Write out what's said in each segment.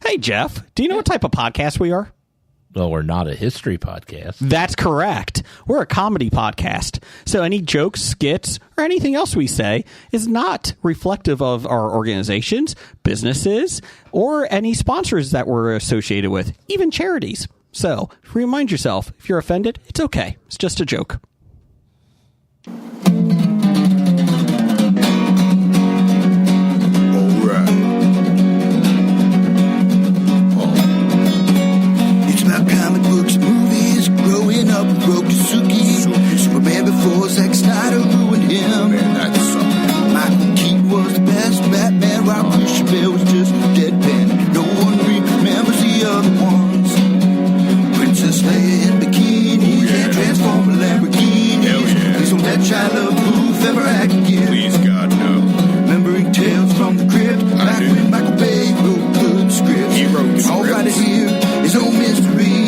Hey, Jeff, do you know what type of podcast we are? Well, we're not a history podcast. That's correct. We're a comedy podcast. So any jokes, skits, or anything else we say is not reflective of our organizations, businesses, or any sponsors that we're associated with, even charities. So remind yourself, if you're offended, it's okay. It's just a joke. Comic books, movies, growing up with Rokusuki. Superman before Zack Snyder ruined him. Michael Keaton was the best Batman, while Christian Bale was just deadpan. No one remembers the other ones. Princess Leia in bikinis and Transformer Lamborghinis. Please don't let Shia LaBeouf ever act again. Please, God, no. Remembering tales from the crypt, back when Michael Bay wrote good scripts. He wrote the All scripts. right here is no mystery.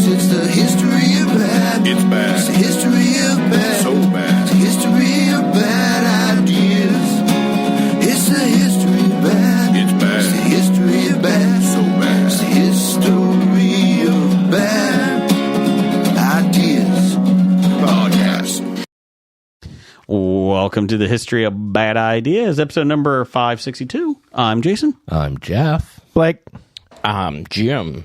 It's the history of bad. It's bad. It's the history of bad. So bad. It's the history of bad ideas. It's the history of bad. It's bad. It's the history of bad. So bad. It's the history of bad ideas. Podcast. Welcome to the History of Bad Ideas, episode number 562. I'm Jason. I'm Jeff. Blake. I'm Jim.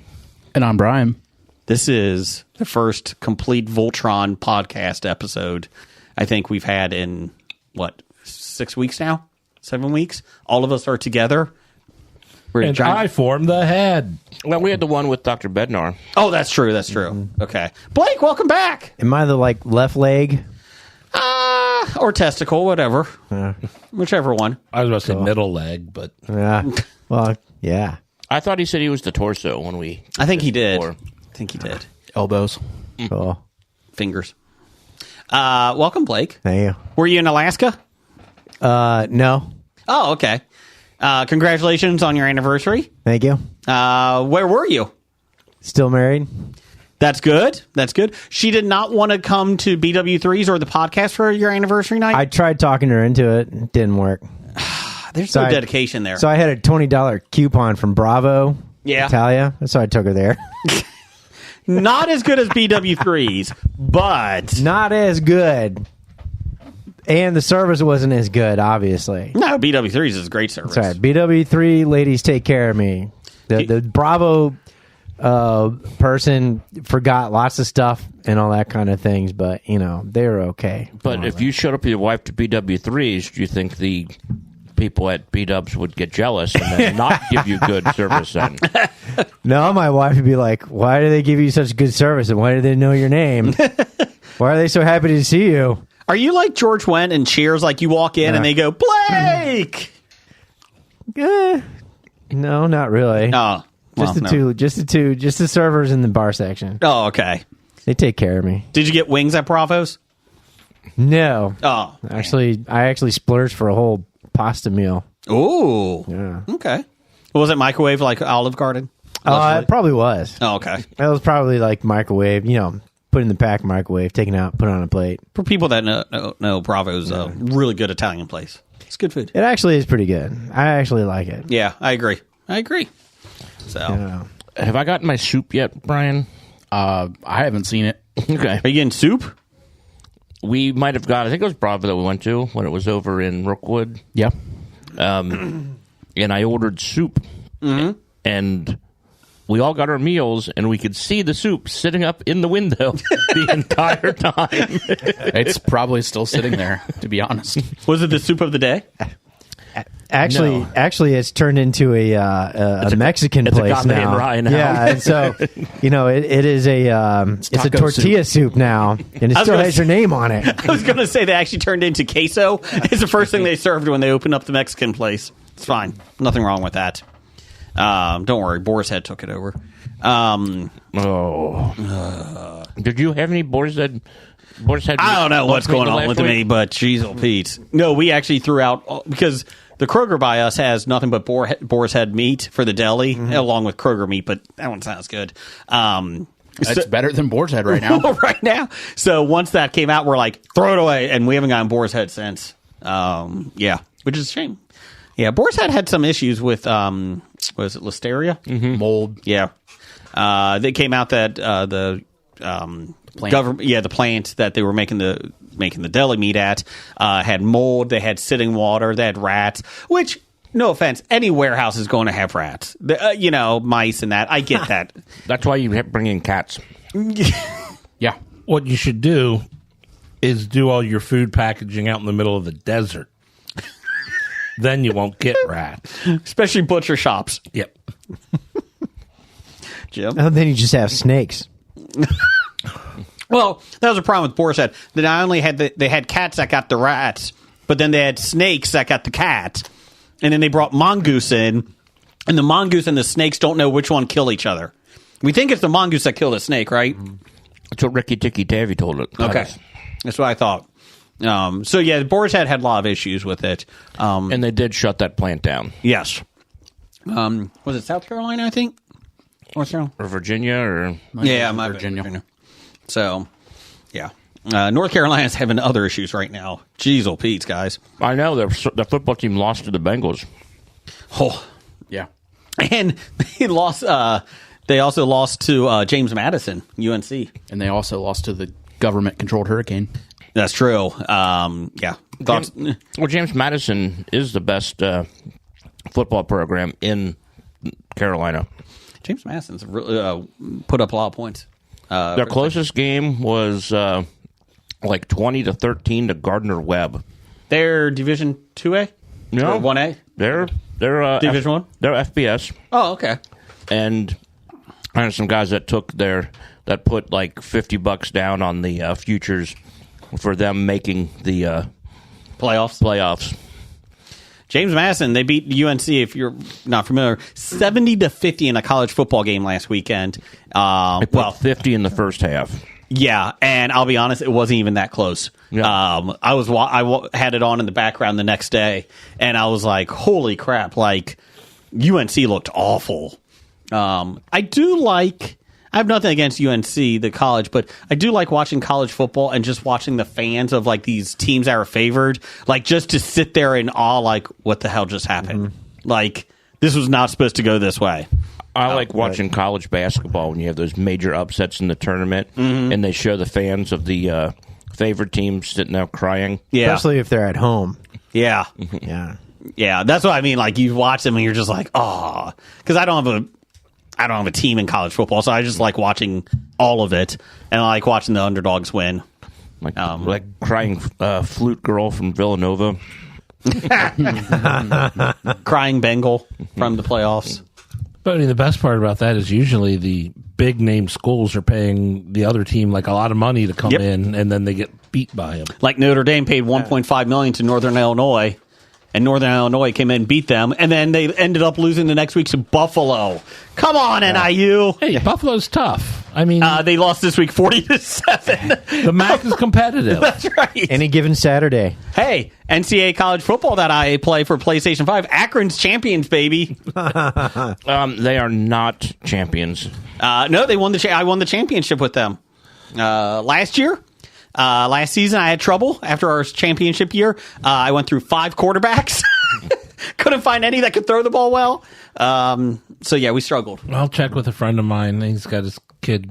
And I'm Brian. This is the first complete Voltron podcast episode I think we've had in, 6 weeks now? 7 weeks? All of us are together. We're And I formed the head. Well, we had the one with Dr. Bednar. Oh, that's true. That's true. Okay. Blake, welcome back. Am I the left leg? Or testicle, whatever. Whichever one. I was about to say middle leg, but Yeah. Well, yeah. I thought he said he was the torso when we... I think he did. before. I think he did. Elbows. Cool. Fingers. Welcome, Blake. Thank you. Were you in Alaska? No. Oh, okay. Congratulations on your anniversary. Thank you. Where were you? Still married? That's good. That's good. She did not want to come to BW3s or the podcast for your anniversary night? I tried talking her into it. It didn't work. There's so no I- dedication there. So I had a $20 coupon from Bravo. Yeah. Italia. So I took her there. Not as good as BW3s, but... Not as good. And the service wasn't as good, obviously. No, BW3s is great service. That's right. BW3 ladies take care of me. The Bravo person forgot lots of stuff and all that kind of things, but, they were okay. But if you showed up with your wife to BW3s, do you think the people at B-Dubs would get jealous and then not give you good service then? No, my wife would be like, why do they give you such good service and why do they know your name? Why are they so happy to see you? Are you like George Wendt and Cheers? Like you walk in and they go, Blake! No, not really. Oh, just the servers in the bar section. Oh, okay. They take care of me. Did you get wings at Bravo's? No. Oh. I actually splurged for a whole pasta meal. Ooh. Yeah. Okay. Was it microwave like Olive Garden? It probably was. Oh, okay. It was probably like microwave, put in the pack microwave, taken out, put it on a plate. For people that know Bravo's a really good Italian place. It's good food. It actually is pretty good. I actually like it. Yeah, I agree. So, Have I gotten my soup yet, Brian? I haven't seen it. Okay. are you getting soup? We might have got, I think it was Bravo that we went to when it was over in Rookwood. Yeah. And I ordered soup. Mm-hmm. And we all got our meals, and we could see the soup sitting up in the window the entire time. It's probably still sitting there, to be honest. Was it the soup of the day? Actually, it's turned into a Mexican it's a place Game and now. Rye now. Yeah, and so it is it's a taco tortilla soup now, and it still has your name on it. I was going to say they actually turned into queso. It's the first thing they served when they opened up the Mexican place. It's fine. Nothing wrong with that. Don't worry. Boar's Head took it over. Did you have any Boar's Head? I don't know what's going on with me, but jeez, oh Pete. No, we actually threw out, because the Kroger by us has nothing but boar's head meat for the deli, along with Kroger meat, but that one sounds good. That's better than Boar's Head right now. Right now. So once that came out, we're like, throw it away, and we haven't gotten Boar's Head since. Yeah, which is a shame. Yeah, Boar's Head had some issues with was it Listeria? Mold. Yeah. They came out that the government, the plant that they were making the deli meat at had mold. They had sitting water. They had rats. Which, no offense, any warehouse is going to have rats. Mice and that. I get that. That's why you bring in cats. Yeah. What you should do is do all your food packaging out in the middle of the desert. Then you won't get rats. Especially butcher shops. Yep. Jim. And then you just have snakes. Well, that was a problem with Boar's Head. They not only had they had cats that got the rats, but then they had snakes that got the cats. And then they brought mongoose in, and the mongoose and the snakes don't know which one killed each other. We think it's the mongoose that killed the snake, right? That's what Ricky Tikki Tavi told it. Okay. That's what I thought. So, yeah, Boar's Head had a lot of issues with it. And they did shut that plant down. Yes. Was it South Carolina, I think? North Carolina? Or Virginia, or... Yeah, my Virginia. So, yeah. North Carolina's having other issues right now. Jeez, oh Pete's, guys. I know, the football team lost to the Bengals. Oh. Yeah. And they also lost to James Madison, UNC. And they also lost to the government-controlled hurricane. That's true. Yeah. James Madison is the best football program in Carolina. James Madison's really put up a lot of points. Their closest game was like 20-13 to Gardner Webb. They're Division 2A? No. Or 1A? They're Division 1? They're FBS. Oh, okay. And I had some guys that put like $50 down on the futures for them making the playoffs. James Madison, they beat UNC, if you're not familiar, 70-50 in a college football game last weekend. They put 50 in the first half. Yeah, and I'll be honest, it wasn't even that close. Yeah. I had it on in the background the next day, and I was like, holy crap, like, UNC looked awful. I have nothing against UNC, the college, but I do like watching college football and just watching the fans of like these teams that are favored, like just to sit there in awe, like what the hell just happened? Like this was not supposed to go this way. I like watching college basketball when you have those major upsets in the tournament, and they show the fans of the favored teams sitting there crying. Yeah, Especially if they're at home. yeah, Yeah. yeah. That's what I mean. Like you watch them and you're just like, oh, because I don't have a team in college football, so I just like watching all of it, and I like watching the underdogs win. Like crying flute girl from Villanova. Crying Bengal from the playoffs. But I mean, the best part about that is usually the big name schools are paying the other team like a lot of money to come Yep. in, and then they get beat by them. Like Notre Dame paid $1.5 million to Northern Illinois, and Northern Illinois came in and beat them, and then they ended up losing the next week to Buffalo. Come on, NIU. Hey, Buffalo's tough. I mean, They lost this week 40-7. the MAC is competitive. That's right. Any given Saturday. Hey, NCAA college football that I play for PlayStation 5. Akron's champions, baby. They are not champions. No, they won I won the championship with them last year. Last season, I had trouble after our championship year. I went through 5 quarterbacks. Couldn't find any that could throw the ball well. So, yeah, we struggled. I'll check with a friend of mine. He's got his kid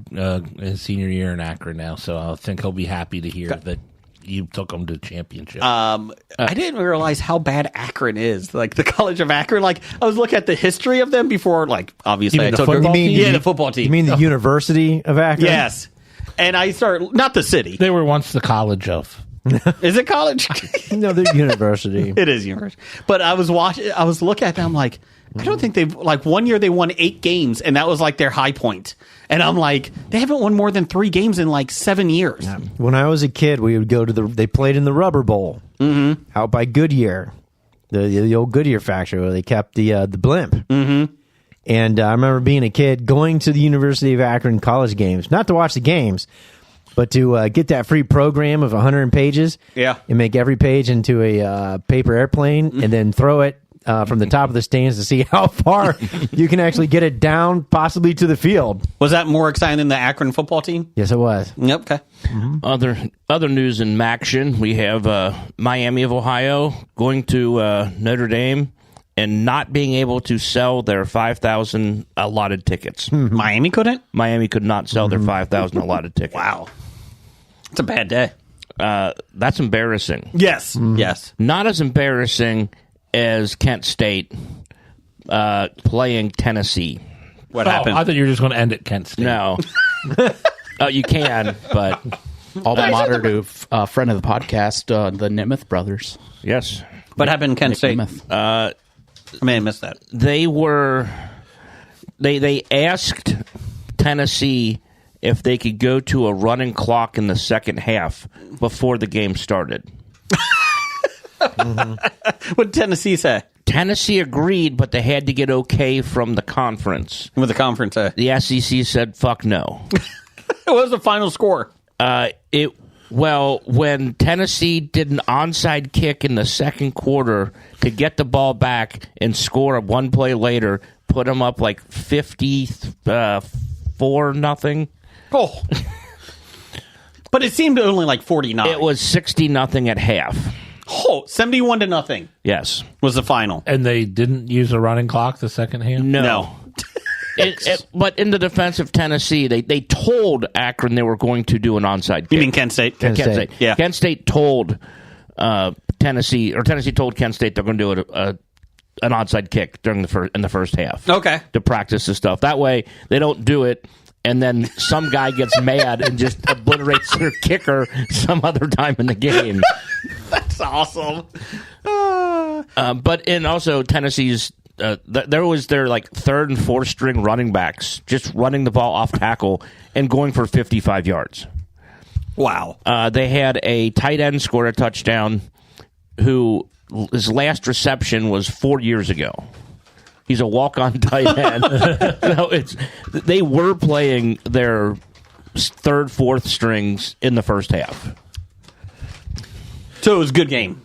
his senior year in Akron now, so I think he'll be happy to hear that you took him to the championship. I didn't realize how bad Akron is. Like, the College of Akron. Like, I was looking at the history of them before, like, obviously. You mean I the took football team? Yeah, the football team. You mean the University of Akron? Yes. And I started, not the city. They were once the college of. Is it college? No, the university. It is university. But I was looking at them like, I don't think they've, like, one year they won 8 games, and that was like their high point. And I'm like, they haven't won more than 3 games in like 7 years. When I was a kid, we would go to they played in the Rubber Bowl out by Goodyear, the old Goodyear factory where they kept the blimp. Mm-hmm. And I remember being a kid going to the University of Akron college games, not to watch the games, but to get that free program of 100 pages. Yeah. And make every page into a paper airplane and then throw it from the top of the stands to see how far you can actually get it down, possibly to the field. Was that more exciting than the Akron football team? Yes, it was. Yep. Okay. Other news in Maction, we have Miami of Ohio going to Notre Dame and not being able to sell their 5,000 allotted tickets. Miami couldn't? Miami could not sell their 5,000 allotted tickets. Wow. It's a bad day. That's embarrassing. Yes. Yes. Not as embarrassing as Kent State playing Tennessee. What happened? I thought you were just going to end at Kent State. No. You can, but Alma mater to a friend of the podcast, the Namath brothers. yes. What happened in Kent State? Namath. I missed that. They asked Tennessee if they could go to a running clock in the second half before the game started. What did Tennessee say? Tennessee agreed, but they had to get okay from the conference. What did the conference say? The SEC said, fuck no. What was the final score? When Tennessee did an onside kick in the second quarter to get the ball back and score one play later, put them up like 54-0. Oh. But it seemed only like 49. It was 60-0 at half. Oh, 71-0 Yes. was the final. And they didn't use a running clock the second half? No. But in the defense of Tennessee, they told Akron they were going to do an onside kick. You mean Kent State? Kent State. Yeah. Kent State told Tennessee told Kent State they're going to do an onside kick in the first half. Okay. To practice this stuff. That way, they don't do it, and then some guy gets mad and just obliterates their kicker some other time in the game. That's awesome. But also Tennessee's, there was their like third and fourth string running backs just running the ball off tackle and going for 55 yards. Wow. They had a tight end score a touchdown who his last reception was 4 years ago. He's a walk-on tight end. They were playing their third, fourth strings in the first half. So it was a good game.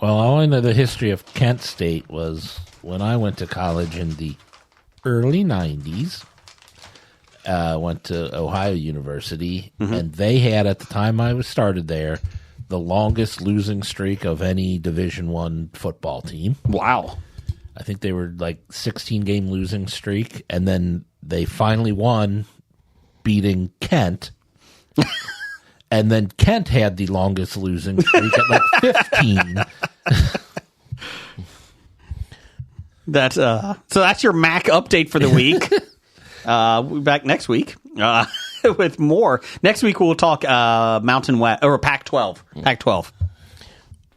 Well, I only know the history of Kent State was when I went to college in the early 90s. Went to Ohio University, and they had, at the time I was started there, the longest losing streak of any Division I football team. Wow. I think they were like 16-game losing streak, and then they finally won, beating Kent. And then Kent had the longest losing streak at like 15. That's so that's your MAC update for the week. We'll be back next week with more. Next week we'll talk Mountain West or Pac-12. Pac-12.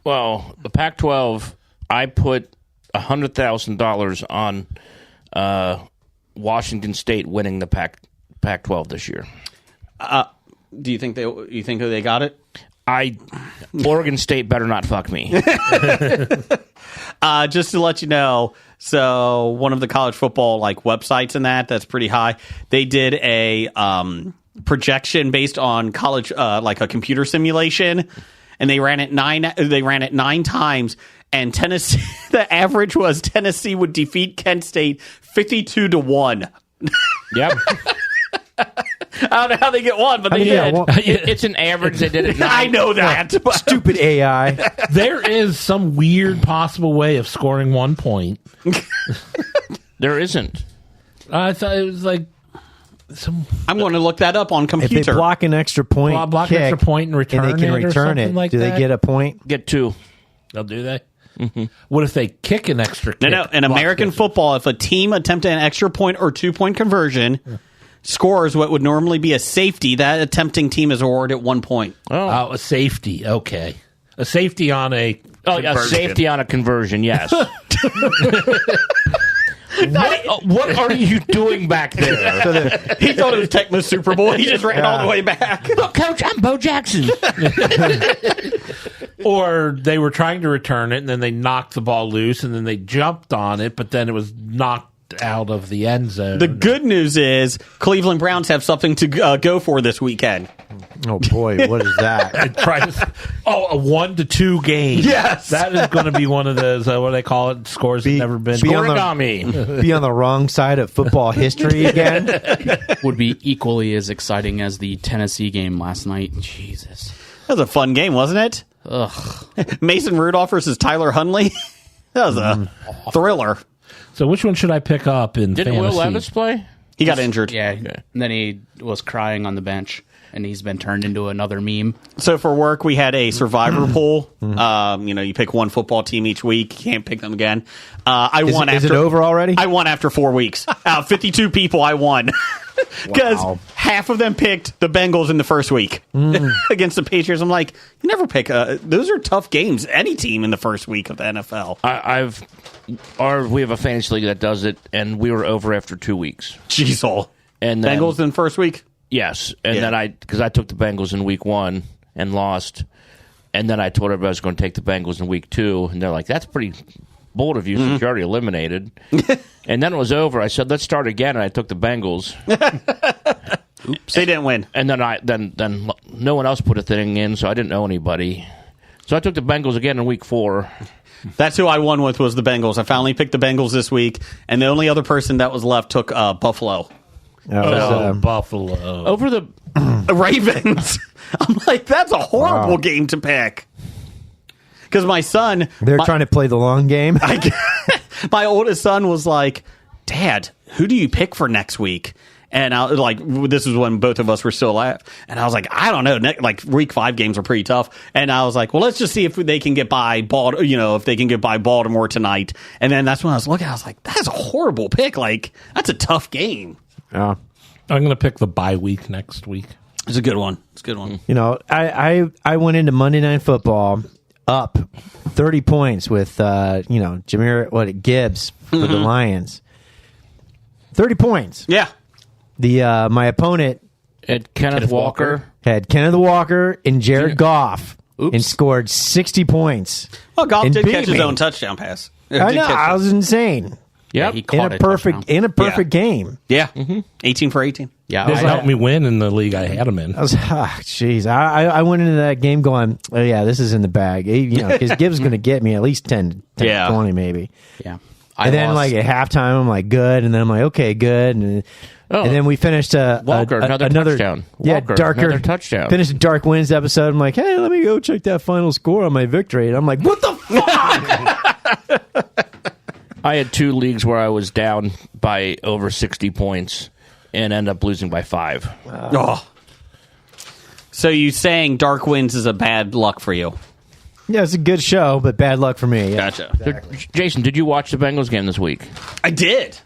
Well, the Pac-12, I put $100,000 on Washington State winning the Pac-12 this year. Do you think they got it? Oregon State better not fuck me. Just to let you know, so one of the college football like websites and that's pretty high. They did a projection based on college like a computer simulation, and they ran it 9 times. And Tennessee, the average was Tennessee would defeat Kent State 52-1. Yep. I don't know how they get one, but they did. It's an average. They did it. I know that. Stupid AI. There is some weird possible way of scoring 1 point. There isn't. I thought it was like some. I'm going to look that up on If computer. they block an extra point, Block an kick, extra point and return they can it or return something it, like do that? they get a point? Get 2. They'll do they? Mm-hmm. What if they kick an extra kick? No. In block American kick? football, if a team attempted an extra point or 2-point conversion, scores what would normally be a safety, that attempting team is awarded 1 point. Oh, a safety. Okay. A safety on a A safety on a conversion, yes. What are you doing back there? He thought it was Tecmo Super Bowl. He just ran all the way back. Look, Coach, I'm Bo Jackson. Or they were trying to return it, and then they knocked the ball loose, and then they jumped on it, but then it was knocked out of the end zone. The good news is Cleveland Browns have something to go for this weekend. Oh boy, what is that? A 1-2 game. Yes. That is going to be one of those, what do they call it? Scores have never been. be on the- Origami. Be on the wrong side of football history again. Would be equally as exciting as the Tennessee game last night. Jesus. That was a fun game, wasn't it? Ugh. Mason Rudolph versus Tyler Huntley. That was a thriller. So which one should I pick up in Didn't fantasy? Will Levis play? He got injured. Yeah. And then he was crying on the bench, and he's been turned into another meme. So for work, we had a survivor pool. You pick one football team each week. You can't pick them again. I won. Is after, it over already? I won after 4 weeks. Out of 52 people, I won. Because half of them picked the Bengals in the first week against the Patriots. I'm like, you never pick. Those are tough games. Any team in the first week of the NFL. We have a fantasy league that does it, and we were over after 2 weeks. Jeez, all. And then, Bengals in first week? Yes, and Yeah. then because I took the Bengals in week 1 and lost, and then I told everybody I was going to take the Bengals in week 2, and they're like, "That's pretty bold of you since you're already eliminated." And then it was over. I said, "Let's start again," and I took the Bengals. Oops. They didn't win. And then no one else put a thing in, so I didn't know anybody. So I took the Bengals again in week 4. That's who I won with was the Bengals. I finally picked the Bengals this week, and the only other person that was left took Buffalo. Buffalo. Over the Ravens. I'm like, that's a horrible game to pick. Because my son... They're trying to play the long game. My oldest son was like, "Dad, who do you pick for next week?" And I was like, this is when both of us were still alive. And I was like, I don't know. Like week 5 games are pretty tough. And I was like, well, let's just see if they can get by if they can get by Baltimore tonight. And then that's when I was looking, I was like, that's a horrible pick. Like, that's a tough game. Yeah. I'm going to pick the bye week next week. It's a good one. It's a good one. You know, I went into Monday Night Football up 30 points with Jahmyr Gibbs for the Lions. 30 points. Yeah. The my opponent at Kenneth Walker. had Kenneth Walker and Jared Goff and scored 60 points. Well, Goff And did beat catch his me. own touchdown pass. I know, I was insane. Yep. He In caught a it. perfect game. Yeah. 18 for 18. Yeah. This I- helped me win in the league I had him in. I was, jeez. I went into that game going, oh yeah, this is in the bag. Because Gibbs going to get me at least 10 Yeah. 20 maybe. yeah. And then like at halftime, I'm like, good. And then I'm like, okay, good. And then we finished Walker, another touchdown. Yeah, Walker, darker another touchdown. Finished a Dark Winds episode. I'm like, hey, let me go check that final score on my victory. And I'm like, what the fuck? I had 2 leagues where I was down by over 60 points and ended up losing by 5. Oh. So you saying Dark Winds is a bad luck for you? Yeah, it's a good show, but bad luck for me. Yeah. Gotcha. Jason, did you watch the Bengals game this week? I did.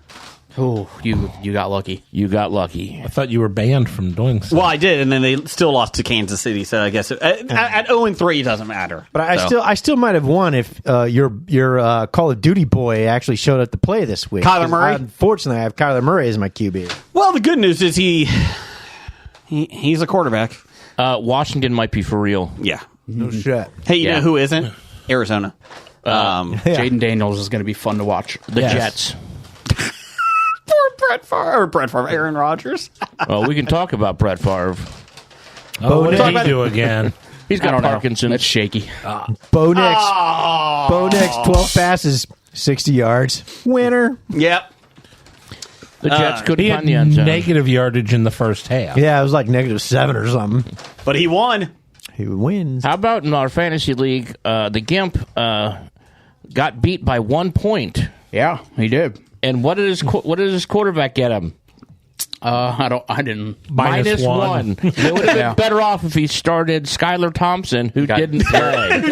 Oh, you got lucky. You got lucky. I thought you were banned from doing so. Well, I did, and then they still lost to Kansas City. So I guess at 0-3, it doesn't matter. But I still might have won if your Call of Duty boy actually showed up to play this week. Kyler 'Cause Murray? Unfortunately, I have Kyler Murray as my QB. Well, the good news is he's a quarterback. Washington might be for real. Yeah. No shit. Hey, you Yeah. know who isn't? Arizona. Jaden Daniels is going to be fun to watch. The Jets. Poor Brett Favre, Aaron Rodgers. Well, we can talk about Brett Favre. Oh, what did Talk he about- do again? He's I got don't know. Parkinson's. That's shaky. Bo Nix, 12 passes, 60 yards. Winner. Yep. The Jets He couldn't had find the end zone. negative yardage in the first half. Yeah, it was like -7 or something. But he won. He wins. How about in our fantasy league, the Gimp got beat by 1 point. Yeah, he did. And what did his quarterback get him? I didn't. Minus one. one. It would have been Yeah. better off if he started Skylar Thompson, who Got- didn't play.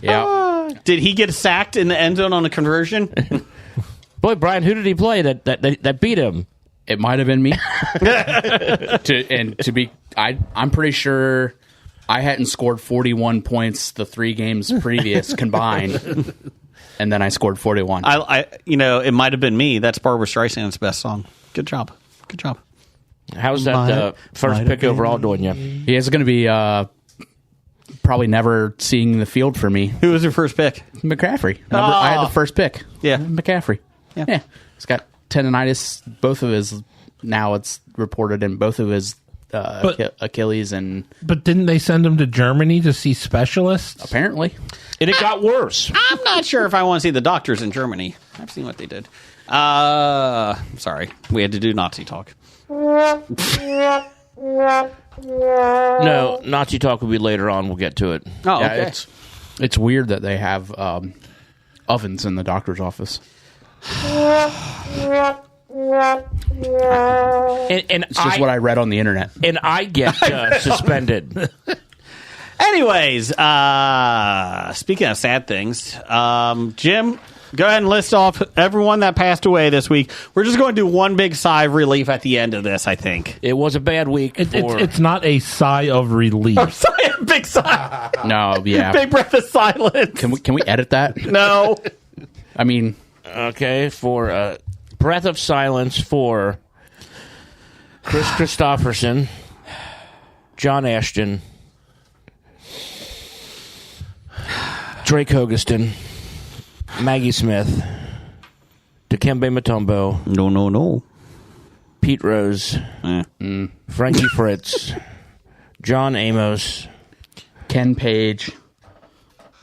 Yeah. Did he get sacked in the end zone on a conversion? Boy, Brian, who did he play that beat him? It might have been me. I'm pretty sure I hadn't scored 41 points the 3 games previous combined, and then I scored 41. It might have been me. That's Barbara Streisand's best song. Good job. Good job. How's that first pick overall doing you? He is going to be probably never seeing the field for me. Who was your first pick? McCaffrey. I had the first pick. Yeah. McCaffrey. Yeah. He's got tendonitis. Both of his, now it's reported in both of his Achilles, and But didn't they send him to Germany to see specialists? apparently. And it got worse. I'm not sure if I want to see the doctors in Germany. I've seen what they did. Sorry. We had to do Nazi talk. No, Nazi talk will be later on. We'll get to it. Oh, Yeah, okay. it's It's weird that they have ovens in the doctor's office. And It's just what I read on the internet. And I get suspended. Anyways, speaking of sad things, Jim, go ahead and list off everyone that passed away this week. We're just going to do one big sigh of relief at the end of this, I think. It was a bad week. It's not a sigh of relief. Oh, sigh, big sigh. No, yeah. Big breath of silence. Can we edit that? No. I mean, Okay, for breath of silence for Chris Christopherson, John Ashton, Drake Hogestyn, Maggie Smith, Dikembe Mutombo, No. Pete Rose, Frankie Fritz, John Amos, Ken Page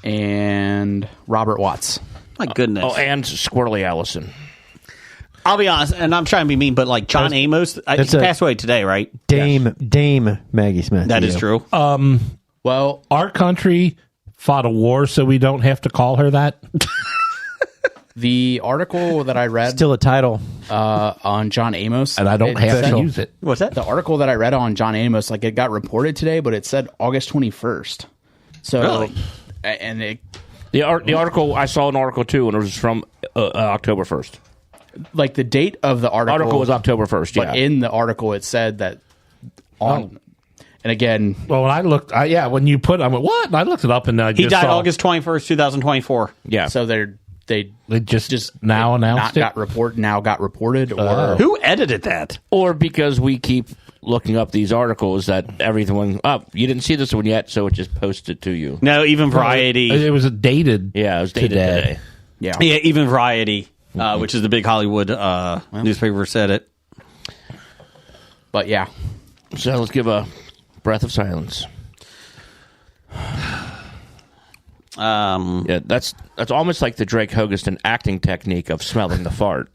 and Robert Watts. My goodness. oh, and Squirrely Allison. I'll be honest, and I'm trying to be mean, but like John Amos, he passed away today, right? Dame Maggie Smith. That is true. Well, Our country fought a war, so we don't have to call her that. the article that I read Still a title. on John Amos, And I don't have to said- use it. What's that? the article that I read on John Amos, like it got reported today, but it said August 21st. So, Really? and it, The article, I saw an article too, and it was from October 1st. like the date of the Article was October 1st, yeah. but in the article it said that on. And again, Well, when I looked, when you put, I went, what? And I looked it up, and I He just died saw, August 21st, 2024. yeah. so they They just now announced got it. reported, or Who edited that? Or because we keep looking up these articles that everything, you didn't see this one yet, so it just posted to you. No, even Variety. It was dated. Yeah, it was dated today. yeah. Yeah, even Variety, which is the big Hollywood newspaper, said it. But yeah, So let's give a breath of silence. Yeah, that's almost like the Drake Hogestyn acting technique of smelling the fart.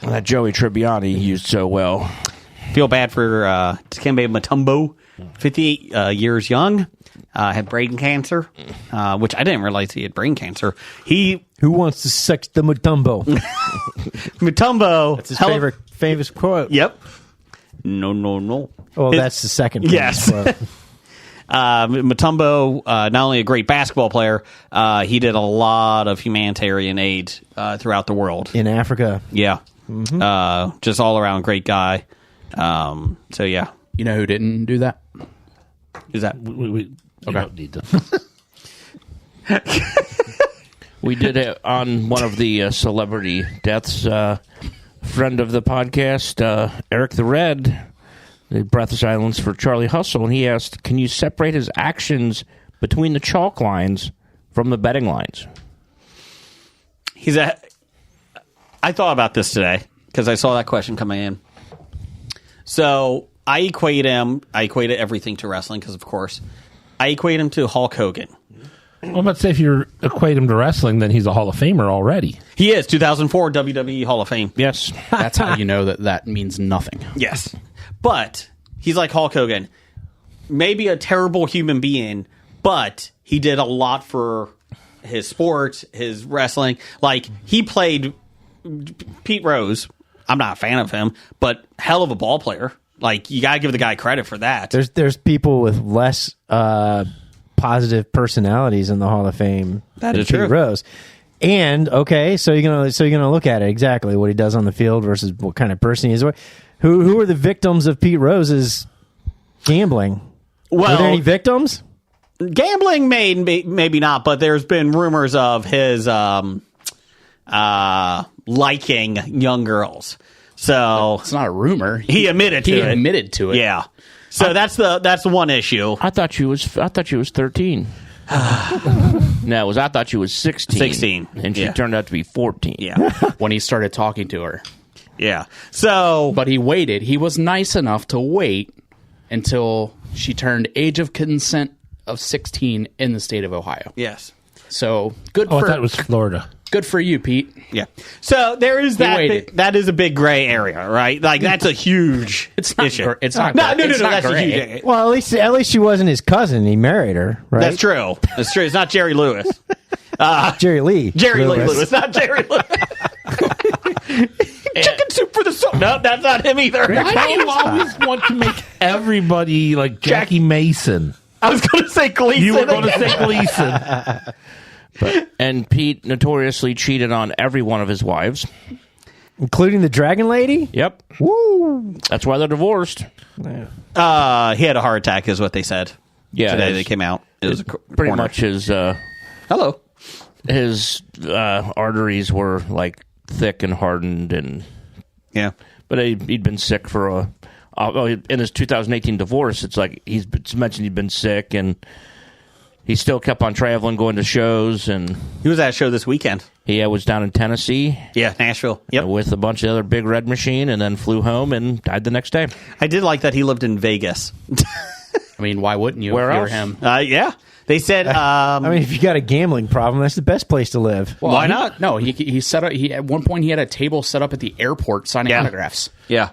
That Joey Tribbiani used so well. Feel bad for Dikembe Mutombo, 58 years young, had brain cancer, which I didn't realize he had brain cancer. Who wants to sex the Mutombo? Mutombo. That's his famous quote. Yep. No. Well, It- that's the second. famous Yes. quote. Mutombo, not only a great basketball player, he did a lot of humanitarian aid throughout the world. In Africa. Yeah. Just all around great guy. So, yeah. you know who didn't do that? Is that We don't need to. We did it on one of the celebrity deaths. Friend of the podcast, Eric the Red, the breath of silence for Charlie Hustle, and he asked, can you separate his actions between the chalk lines from the betting lines? I thought about this today because I saw that question coming in. So I equated everything to wrestling because, of course, I equate him to Hulk Hogan. Well, let's say if you equate him to wrestling, then he's a Hall of Famer already. He is 2004 WWE Hall of Fame. Yes. That's how you know that means nothing. Yes. But he's like Hulk Hogan. Maybe a terrible human being, but he did a lot for his sport, his wrestling. Like, he played Pete Rose. I'm not a fan of him, but hell of a ball player. Like, you got to give the guy credit for that. There's people with less positive personalities in the Hall of Fame. That than is true. Pete Rose. And okay, so you're gonna look at it exactly what he does on the field versus what kind of person he is. Who are the victims of Pete Rose's gambling? Well, Were there any victims? Gambling maybe not, but there's been rumors of his liking young girls. So It's not a rumor. he admitted to He it. admitted to it. Yeah. So that's the one issue. I thought she was 13. No, I thought she was 16. 16, And she yeah. turned out to be 14. Yeah. When he started talking to her. Yeah. So But he waited. He was nice enough to wait until she turned age of consent of 16 in the state of Ohio. yes. So good Oh, I for thought it was Florida. Good for you, Pete. Yeah. So there is that. waited. That is a big gray area, right? Like that's a huge It's not. issue. It's not. No. it's not That's a gray. huge area. Well, at least she wasn't his cousin. He married her, right? That's true. That's true. It's not Jerry Lewis. Jerry Lee. Jerry Lee Lewis, not Jerry Lewis. Chicken soup for the soul. No, that's not him either. Why do you always want to make everybody like Jackie Mason? I was going to say Gleason. You were going to say Gleason. And Pete notoriously cheated on every one of his wives. Including the Dragon Lady? Yep. Woo! That's why they're divorced. He had a heart attack, is what they said. Yeah, Today it's they came out. It was a pretty corner. much his Hello. arteries were like thick and hardened, and Yeah. but he'd been sick for in his 2018 divorce. It's like it's mentioned he'd been sick, and he still kept on traveling, going to shows, and He was at a show this weekend. he was down in Tennessee Yeah, Nashville. Yep. with a bunch of other Big Red Machine, and then flew home and died the next day. I did like that he lived in Vegas. I mean, why wouldn't you? Where if you were else? him? Yeah. They said, I mean, if you got a gambling problem, that's the best place to live. Well, why not? No, he set up. He at one point he had a table set up at the airport signing Yeah. autographs. Yeah.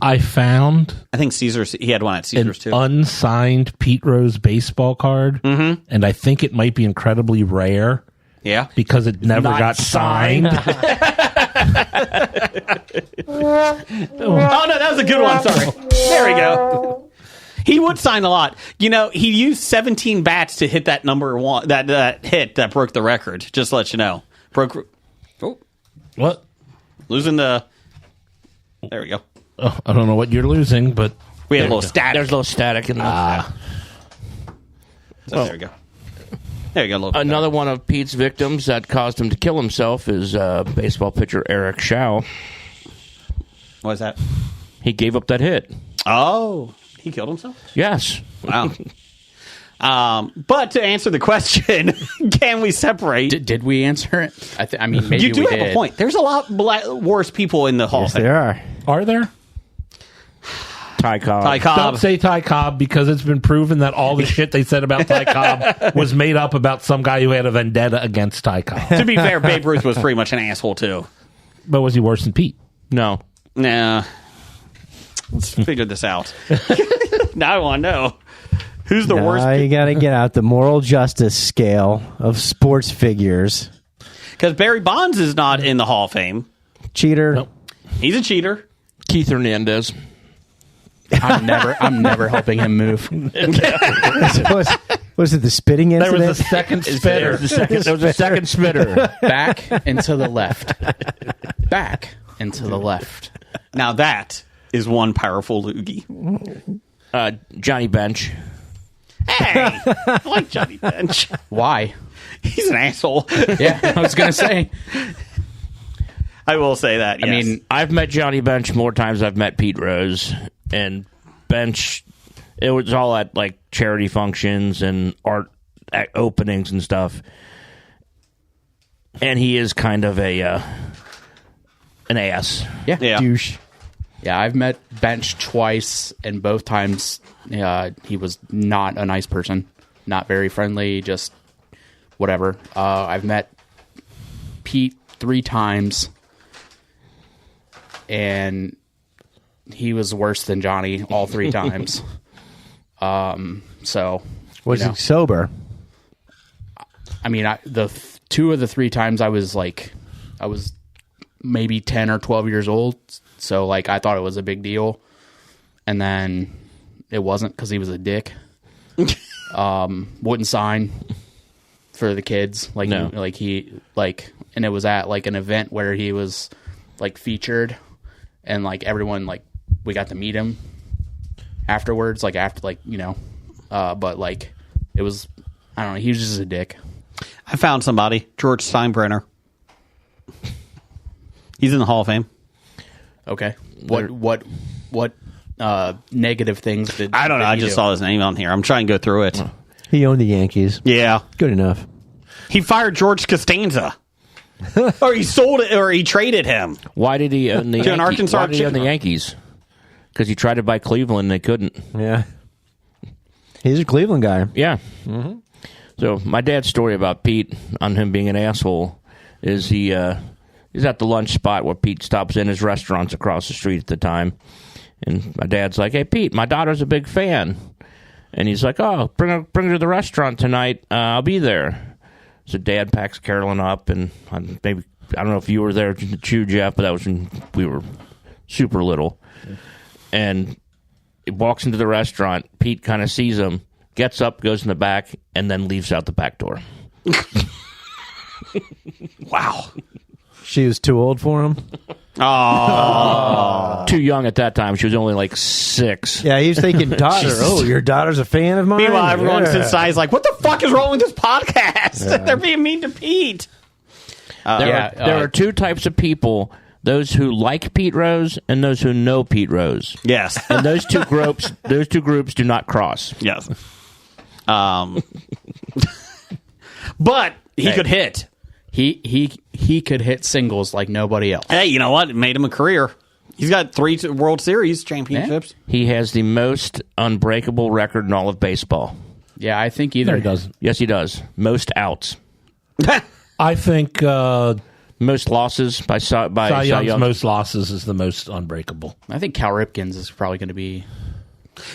I found I think Caesars, he had one at an Caesars too. unsigned Pete Rose baseball card, and I think it might be incredibly rare Yeah. because it never Not got signed. Oh, no, that was a good one. Sorry. There we go. He would sign a lot. You know, he used 17 bats to hit that number one, that hit that broke the record. Just to let you know. What? Losing the. There we go. Oh, I don't know what you're losing, but We had a There little we go. static. There's a little static in the. So there we go. There you go. A little bit Another one of Pete's victims that caused him to kill himself is baseball pitcher Eric Shaw. better. What was that? He gave up that hit. Oh, he killed himself? Yes. Wow. But to answer the question, can we separate? Did we answer it? I mean, maybe You do we have did. a point. There's a lot worse people in the Hall of Yes, Fame. there are. there? Ty Cobb. Ty Cobb. Don't say Ty Cobb because it's been proven that all the shit they said about Ty Cobb was made up about some guy who had a vendetta against Ty Cobb. To be fair, Babe Ruth was pretty much an asshole too. But was he worse than Pete? No. Nah. Let's figure this out. Now I want to know. Who's the worst? Now you got to get out the moral justice scale of sports figures. Because Barry Bonds is not in the Hall of Fame. Cheater. Nope. He's a cheater. Keith Hernandez. I'm never helping him move. Was it the spitting There incident? was a second spitter. There was a second spitter. Back and to the left. Back and to the left. Now that is one powerful loogie. Johnny Bench. Hey, I like Johnny Bench. Why? He's an asshole. Yeah, I was gonna say. I will say that. Yes. I mean, I've met Johnny Bench more times than I've met Pete Rose. And Bench, it was all at like charity functions and art openings and stuff. And he is kind of an ass. yeah. Douche. Yeah, I've met Bench twice, and both times he was not a nice person, not very friendly, just whatever. I've met Pete 3 times, and he was worse than Johnny all 3 times. So Was you know, he sober? I mean, the 2 of the 3 times I was maybe 10 or 12 years old. So, like, I thought it was a big deal. And then it wasn't because he was a dick. Wouldn't sign for the kids. Like, No. and it was at, like, an event where he was, like, featured. And, like, everyone, like, we got to meet him afterwards. Like, after, like, you know. But, like, it was, I don't know, he was just a dick. I found somebody. George Steinbrenner. He's in the Hall of Fame. Okay. What negative things did I don't know. did I he just do? saw his name on here. I'm trying to go through it. He owned the Yankees. Yeah. Good enough. He fired George Costanza. Or he sold it, or he traded him. Why did he own the To an Yankees? Arkansas Why did he own the chicken. Yankees? Because he tried to buy Cleveland and they couldn't. Yeah. He's a Cleveland guy. Yeah. So my dad's story about Pete on him being an asshole is he's at the lunch spot where Pete stops in. His restaurant's across the street at the time. And my dad's like, "Hey, Pete, my daughter's a big fan." And he's like, "Oh, bring her to the restaurant tonight. I'll be there." So Dad packs Carolyn up, and maybe, I don't know if you were there too, Jeff, but that was when we were super little. And he walks into the restaurant. Pete kind of sees him, gets up, goes in the back, and then leaves out the back door. Wow. She was too old for him. Too young at that time. She was only like 6. Yeah, he was thinking, daughter. Oh, your daughter's a fan of mine? Meanwhile, everyone Yeah. inside is like, what the fuck is wrong with this podcast? They're being mean to Pete. There are 2 types of people: those who like Pete Rose and those who know Pete Rose. Yes. And those two groups do not cross. Yes. But he could hit. He could hit singles like nobody else. Hey, you know what? It made him a career. He's got 3 World Series championships. He has the most unbreakable record in all of baseball. Yeah, I think No, either he doesn't. Yes, he does. Most outs. I think Most losses by Cy Cy Young's Young. most losses is the most unbreakable. I think Cal Ripken's is probably going to be.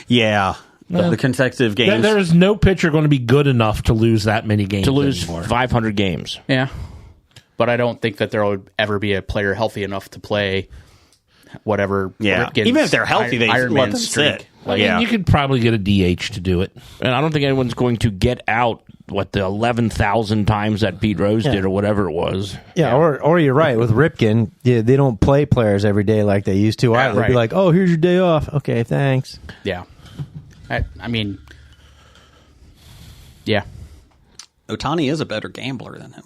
Yeah. The consecutive games. There is no pitcher going to be good enough to lose that many games to lose anymore. 500 games. Yeah. But I don't think that there would ever be a player healthy enough to play whatever. Yeah. Ripken's Even if they're healthy, they Iron let Man them streak. sit. I mean, you could probably get a DH to do it. And I don't think anyone's going to get out, the 11,000 times that Pete Rose did or whatever it was. Yeah, or you're right. With Ripken, they don't play players every day like they used to. They'd be right. like, oh, here's your day off. Okay, thanks. Yeah. I mean, yeah. Otani is a better gambler than him.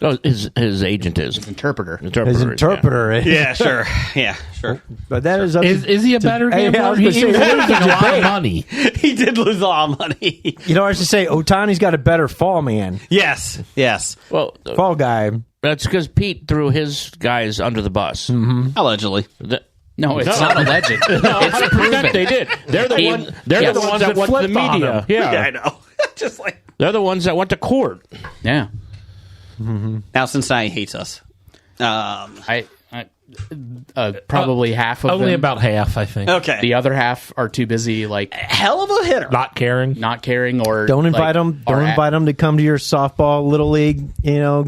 Oh, his agent is. Interpreter. His interpreter is. Yeah, sure. Yeah, sure. But that is up Is he a better Hey, gambler? I was He gonna say, was that losing is a a lot of debate. money. He did lose a lot of money. You know, I was to say, Otani's got a better fall man. Yes. Yes. Well, Fall guy. that's because Pete threw his guys under the bus. Allegedly. No, it's not a legend. It's proven. They did. They're the He- one. They're yes. the ones that went to the flipped on media. him. Yeah, I know. Just like they're the ones that went to court. Yeah. now Cincinnati hates us. Probably half of Only them. about half, I think. Okay. The other half are too busy, like hell of a hitter. Not caring. not caring or Don't invite like, them. are Don't at- invite them to come to your softball, little league,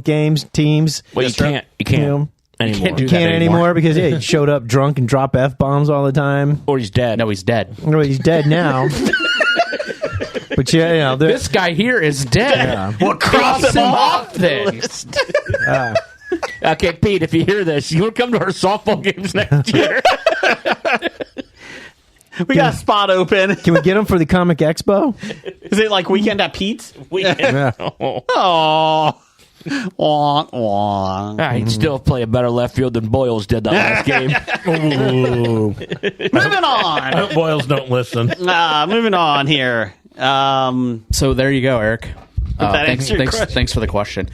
games, teams. Well, you can't. You can't You know, anymore. can't do You that can't anymore because he showed up drunk and dropped F-bombs all the time. Or he's dead. No, he's dead. Well, he's dead now. But This guy here is dead. Well, cross him off. Then. Okay, Pete, if you hear this, you want to come to our softball games next year? We got a spot open. Can we get him for the Comic Expo? Is it like Weekend at Pete's? Yeah. Oh. Wah, wah. He'd still play a better left field than Boyles did that last game. Moving I on. hope Boyles don't listen. Moving on here. So there you go, Eric. that answer your question? Thanks for the question.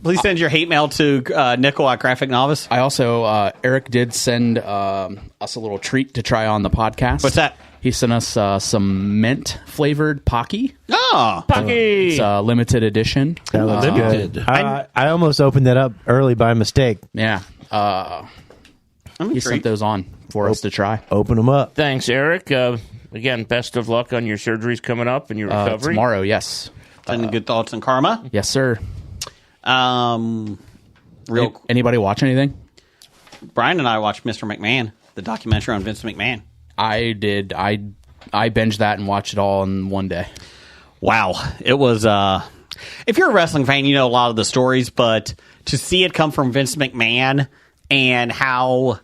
Please send your hate mail to Nickel at Graphic Novice. I also Eric did send us a little treat to try on the podcast. What's that? He sent us some mint flavored Pocky. Oh. It's a limited edition. That looks Limited. good. I almost opened that up early by mistake. Yeah. I'm He sent intrigued. those on for us to try. Open them up. Thanks, Eric. Again, best of luck on your surgeries coming up and your recovery. Tomorrow, yes. Sending good thoughts and karma. Yes, sir. Anybody watch anything? Brian and I watched Mr. McMahon, the documentary on Vince McMahon. I did. I binged that and watched it all in one day. Wow. It was, if you're a wrestling fan, you know a lot of the stories, but to see it come from Vince McMahon and how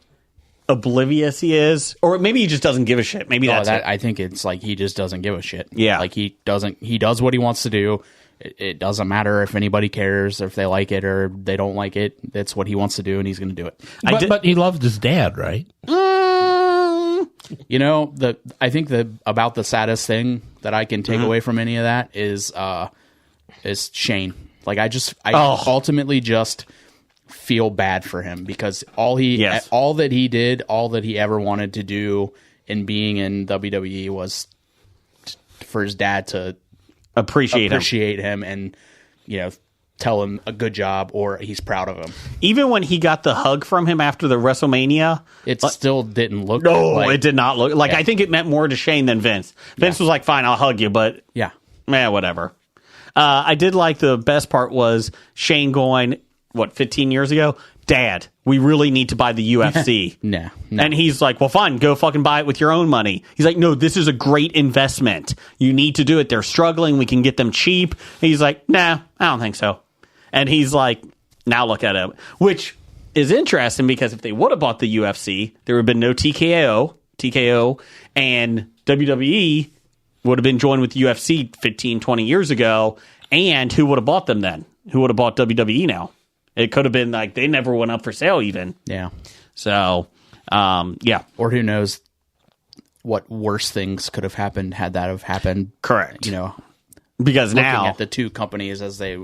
oblivious he is, or maybe he just doesn't give a shit. Maybe that's it. I think it's like he just doesn't give a shit. Yeah. Like he does what he wants to do. It doesn't matter if anybody cares or if they like it or they don't like it. That's what he wants to do, and he's going to do it. But he loved his dad, right? You know, I think about the saddest thing that I can take away from any of that is Shane. Like I ultimately just feel bad for him because all that he did, all that he ever wanted to do in being in WWE was for his dad to appreciate appreciate him and tell him a good job or he's proud of him. Even when he got the hug from him after the WrestleMania, It still didn't look it did not look like. I think it meant more to Shane than Vince. Vince was like, "Fine, I'll hug you," but Yeah. whatever. I did like the best part was Shane going, 15 years ago? Dad, we really need to buy the UFC. No. And he's like, well, fine, go fucking buy it with your own money. He's like, no, this is a great investment. You need to do it. They're struggling. We can get them cheap. And he's like, nah, I don't think so. And he's like, now look at it. Which is interesting because if they would have bought the UFC, there would have been no TKO, and WWE would have been joined with the UFC 15, 20 years ago. And who would have bought them then? Who would have bought WWE now? It could have been like they never went up for sale even. Yeah. So, yeah. Or who knows what worse things could have happened had that have happened. Correct. Because Looking now at the two companies as they,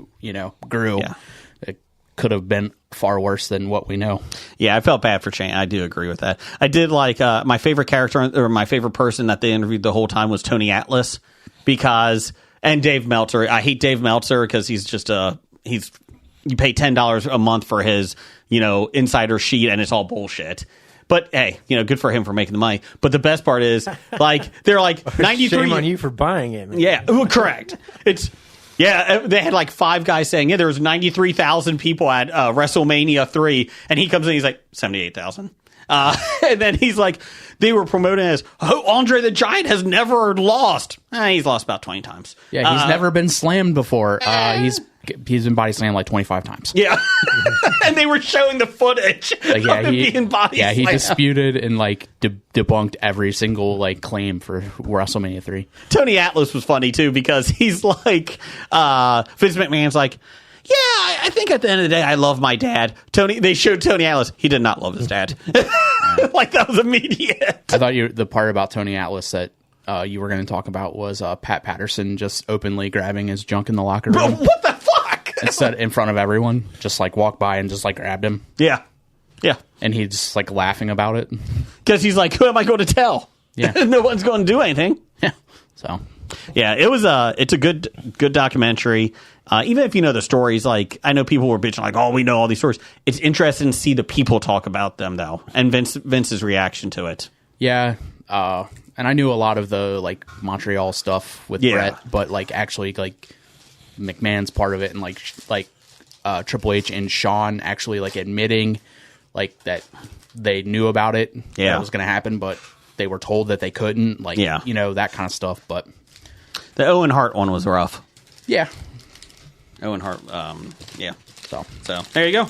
grew, Yeah. it could have been far worse than what we know. Yeah, I felt bad for Shane. I do agree with that. I did like my favorite character or my favorite person that they interviewed the whole time was Tony Atlas and Dave Meltzer. I hate Dave Meltzer because he's just you pay $10 a month for his, insider sheet and it's all bullshit. But hey, good for him for making the money. But the best part is they're like 93. Shame on you for buying it, man. Yeah, correct. They had like 5 guys saying, there was 93,000 people at WrestleMania 3, and he comes in, he's like 78,000. And then he's like, they were promoting as, Andre the Giant has never lost. He's lost about 20 times. Yeah, he's never been slammed before. He's been body slammed like 25 times. Yeah. And they were showing the footage of him being body slammed. He disputed and debunked every single claim for WrestleMania 3. Tony Atlas was funny too because he's like, Vince McMahon's like, yeah, I think at the end of the day, I love my dad. They showed Tony Atlas. He did not love his dad. That was immediate. I thought the part about Tony Atlas that you were going to talk about was Pat Patterson just openly grabbing his junk in the locker room. What the fuck? Instead, in front of everyone, just walked by and just grabbed him. Yeah. Yeah. And he's just laughing about it. Because he's like, who am I going to tell? Yeah. No one's going to do anything. Yeah. So. Yeah, it's a good documentary. Even if you know the stories, I know people were bitching we know all these stories. It's interesting to see the people talk about them though, and Vince's reaction to it. Yeah, and I knew a lot of the Montreal stuff with Brett, but actually McMahon's part of it, and Triple H and Shawn actually admitting that they knew about it, that it was going to happen, but they were told that they couldn't, that kind of stuff. But the Owen Hart one was rough. Yeah. Owen Hart, yeah. So there you go.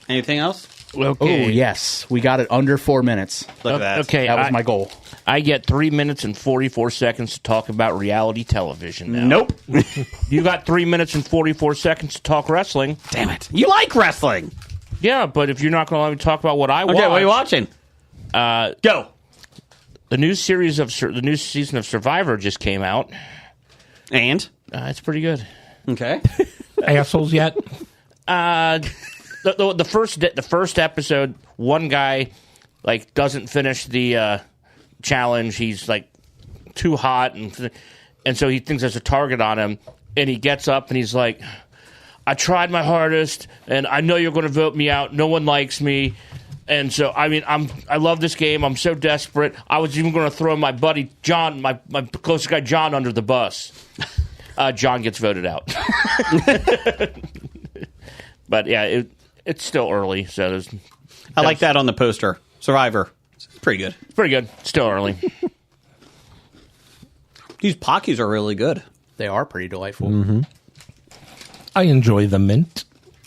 Anything else? Okay. Oh, yes. We got it under 4 minutes. Look at that. Okay, That was my goal. I get 3 minutes and 44 seconds to talk about reality television now. Nope. You got 3 minutes and 44 seconds to talk wrestling. Damn it. You like wrestling. Yeah, but if you're not going to let me talk about what I watch... Okay, what are you watching? Go. The new season of Survivor just came out. And? It's pretty good. Okay. Assholes yet? The first episode, one guy doesn't finish the challenge. He's too hot, and so he thinks there's a target on him. And he gets up and he's like, "I tried my hardest, and I know you're going to vote me out. No one likes me." And so, I love this game. I'm so desperate. I was even going to throw my buddy John, my closest guy John, under the bus. John gets voted out. But yeah, it's still early, so I like that on the poster. Survivor. It's pretty good. It's pretty good. Still early. These Pockies are really good. They are pretty delightful. Mm-hmm. I enjoy the mint.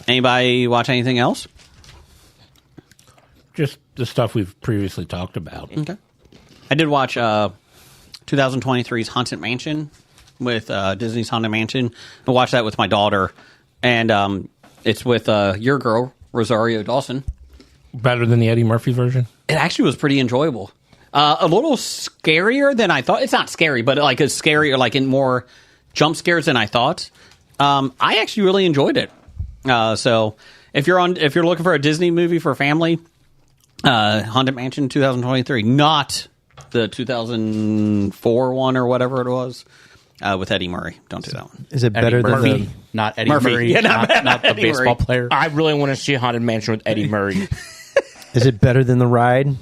Anybody watch anything else? Just the stuff we've previously talked about. Okay. I did watch 2023's Haunted Mansion with Disney's Haunted Mansion. I watched that with my daughter, and it's with your girl, Rosario Dawson. Better than the Eddie Murphy version? It actually was pretty enjoyable. A little scarier than I thought. It's not scary, but it's scarier, in more jump scares than I thought. I actually really enjoyed it. So if you're looking for a Disney movie for a family, Haunted Mansion 2023, not the 2004 one or whatever it was. with Eddie Murray. Don't do that one. Is it Eddie better than Murphy, the? not Eddie Murphy. Murray, Yeah, not the Eddie baseball Murray. player. I really want to see a Haunted Mansion with Eddie Murray. Is it better than the ride?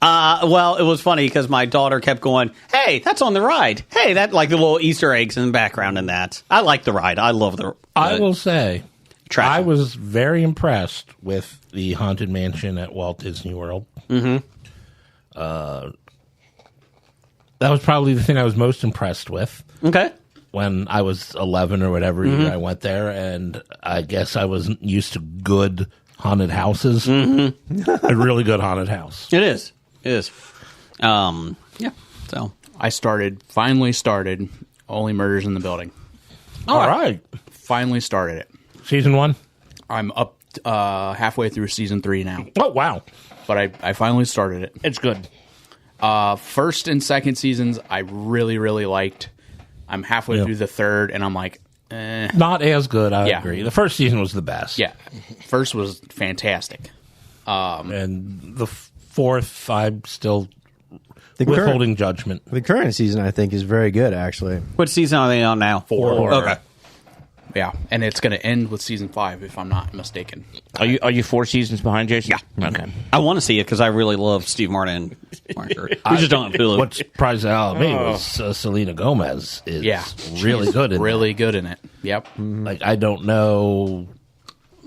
Well, it was funny because my daughter kept going, "Hey, that's on the ride. Hey, that like the little Easter eggs in the background and that." I like the ride. I love the. I will say, attraction. I was very impressed with the Haunted Mansion at Walt Disney World. Mm-hmm. That was probably the thing I was most impressed with Okay. when I was 11 or whatever year I went there, and I guess I wasn't used to good haunted houses. Mm-hmm. A really good haunted house. It is. It is. Yeah. So. I finally started Only Murders in the Building. All right. Finally started it. Season 1? I'm up halfway through season 3 now, Oh, wow. but I finally started it. It's good. First and second seasons I really, really liked. I'm halfway through the third, and I'm like, Not as good, I Yeah. agree. The first season was the best. yeah. First was fantastic. And the fourth, I'm still The current, withholding judgment. the current season, I think, is very good. Actually, What season are they on now? 4. Okay. Yeah, and it's going to end with season 5, if I'm not mistaken. Are you 4 seasons behind, Jason? Yeah. Okay. I want to see it because I really love Steve Martin. We just don't have Hulu. What surprised out of me was Selena Gomez is Yeah, really She's good in really good in it. Yep. that. Like, I don't know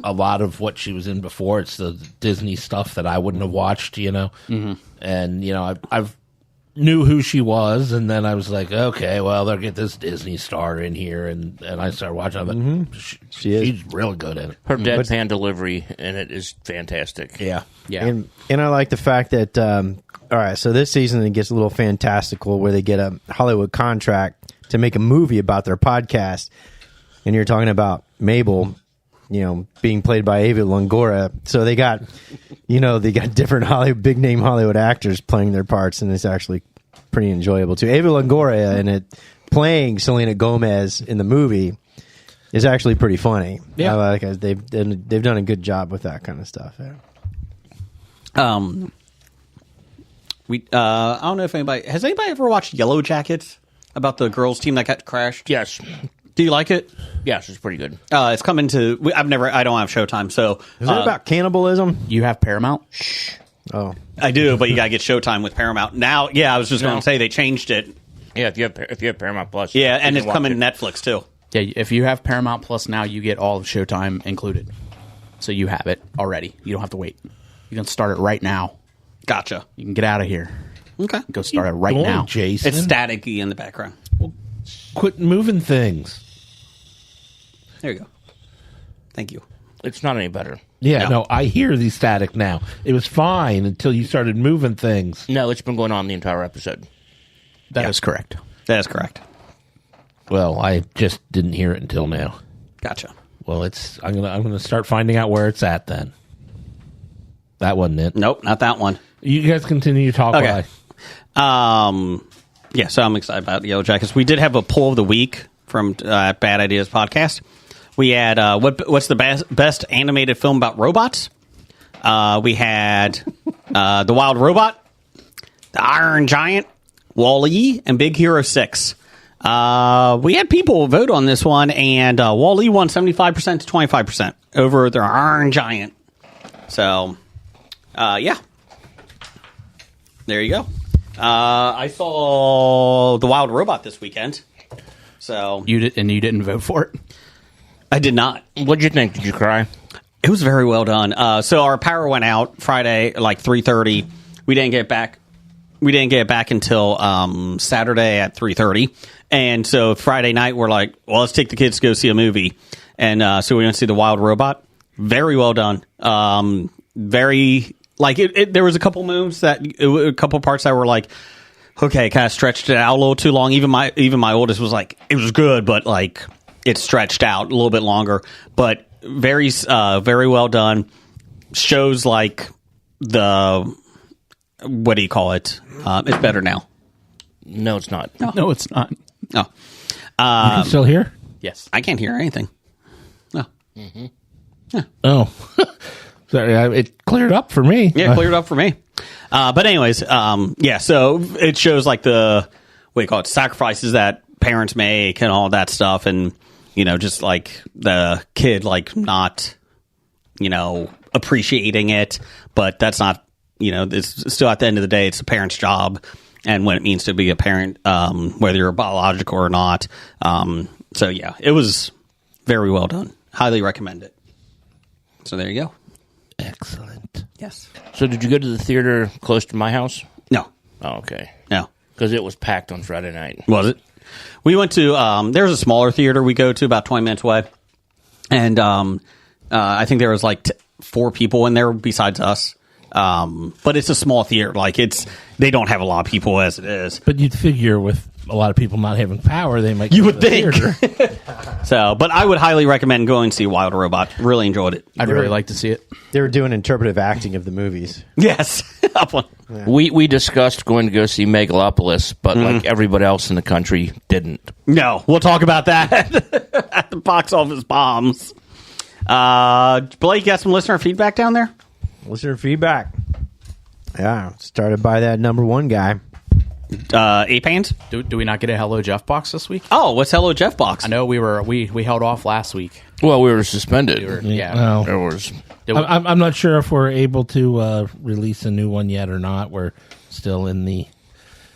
a lot of what she was in before. It's the Disney stuff that I wouldn't have watched, you know. Mm-hmm. And, you know, I've knew who she was, and then I was like, okay, well, they'll get this Disney star in here, and I started watching it. She is. She's really good in it. Her deadpan delivery in it is fantastic. Yeah. Yeah. And I like the fact that all right, so this season it gets a little fantastical where they get a Hollywood contract to make a movie about their podcast, and you're talking about Mabel, you know, being played by Ava Longoria. So they got, they got different big name Hollywood actors playing their parts, and it's actually pretty enjoyable too. Ava Longoria in it playing Selena Gomez in the movie is actually pretty funny. Yeah. I like it. They've done a good job with that kind of stuff. Yeah. I don't know if anybody has ever watched Yellow Jackets about the girls team that got crashed. Yes. Do you like it? Yes, it's pretty good. It's coming to. I don't have Showtime, so Is it about cannibalism? You have Paramount? Oh, I do, but you gotta get Showtime with Paramount now. Yeah, I was just going to say they changed it. Yeah, if you have Paramount Plus. Yeah, you and can it's watch coming it. to Netflix too. Yeah, if you have Paramount Plus now, you get all of Showtime included. So you have it already. You don't have to wait. You can start it right now. Gotcha. You can get out of here. Okay. Go start it right Go on, now. Jason. It's staticky in the background. Quit moving things. There you go. Thank you. It's not any better. Yeah, no, I hear the static now. It was fine until you started moving things. No, it's been going on the entire episode. That is correct. That is correct. Well, I just didn't hear it until now. Gotcha. Well, I'm gonna start finding out where it's at then. That wasn't it. Nope, not that one. You guys continue to talk. Okay. Yeah, so I'm excited about Yellow Jackets. We did have a poll of the week from Bad Ideas Podcast. We had what's the best animated film about robots? We had The Wild Robot, The Iron Giant, Wall-E, and Big Hero 6. We had people vote on this one, and Wall-E won 75% to 25% over The Iron Giant. So, yeah. There you go. I saw The Wild Robot this weekend. So You didn't vote for it? I did not. What'd you think? Did you cry? It was very well done. So our power went out Friday, like 3:30. We didn't get back. We didn't get back until Saturday at 3:30. And so Friday night, we're like, well, let's take the kids to go see a movie. And so we went to see The Wild Robot. Very well done. Very like there was a couple moves a couple parts that were like, okay, kind of stretched it out a little too long. Even my oldest was like, it was good, but like it stretched out a little bit longer. But very well done. Shows like the what do you call it? It's better now. No, it's not. No, it's not. No, You still here? Yes. I can't hear anything. No. Oh, sorry. It cleared up for me. Yeah, cleared up for me. But anyways, yeah. So it shows like the what do you call it? Sacrifices that parents make and all that stuff, and just like the kid like not appreciating it, but that's not it's still at the end of the day it's a parent's job and what it means to be a parent, whether you're biological or not. So yeah, it was very well done. Highly recommend it. So there you go. Excellent. Yes. So did you go to the theater close to my house? No. Oh, okay. No. Because it was packed on Friday night. Was it? We went to there's a smaller theater we go to about 20 minutes away, and I think there was like 4 people in there besides us. But it's a small theater. Like they don't have a lot of people as it is. But you'd figure with a lot of people not having power, they might. You go would to the think. theater. So, but I would highly recommend going to see Wild Robot. Really enjoyed it. I'd really like to see it. They were doing interpretive acting of the movies. Yes. Up one. We discussed going to go see Megalopolis, but like everybody else in the country didn't. No, we'll talk about that at the box office bombs. Blake, got some listener feedback down there? Listener feedback. Yeah, started by that number 1 guy. Ape Hands? Do we not get a Hello Jeff box this week? Oh, what's Hello Jeff box? I know we held off last week. Well, we were suspended. Yeah. Well, There was. I'm not sure if we're able to release a new one yet or not. We're still in the.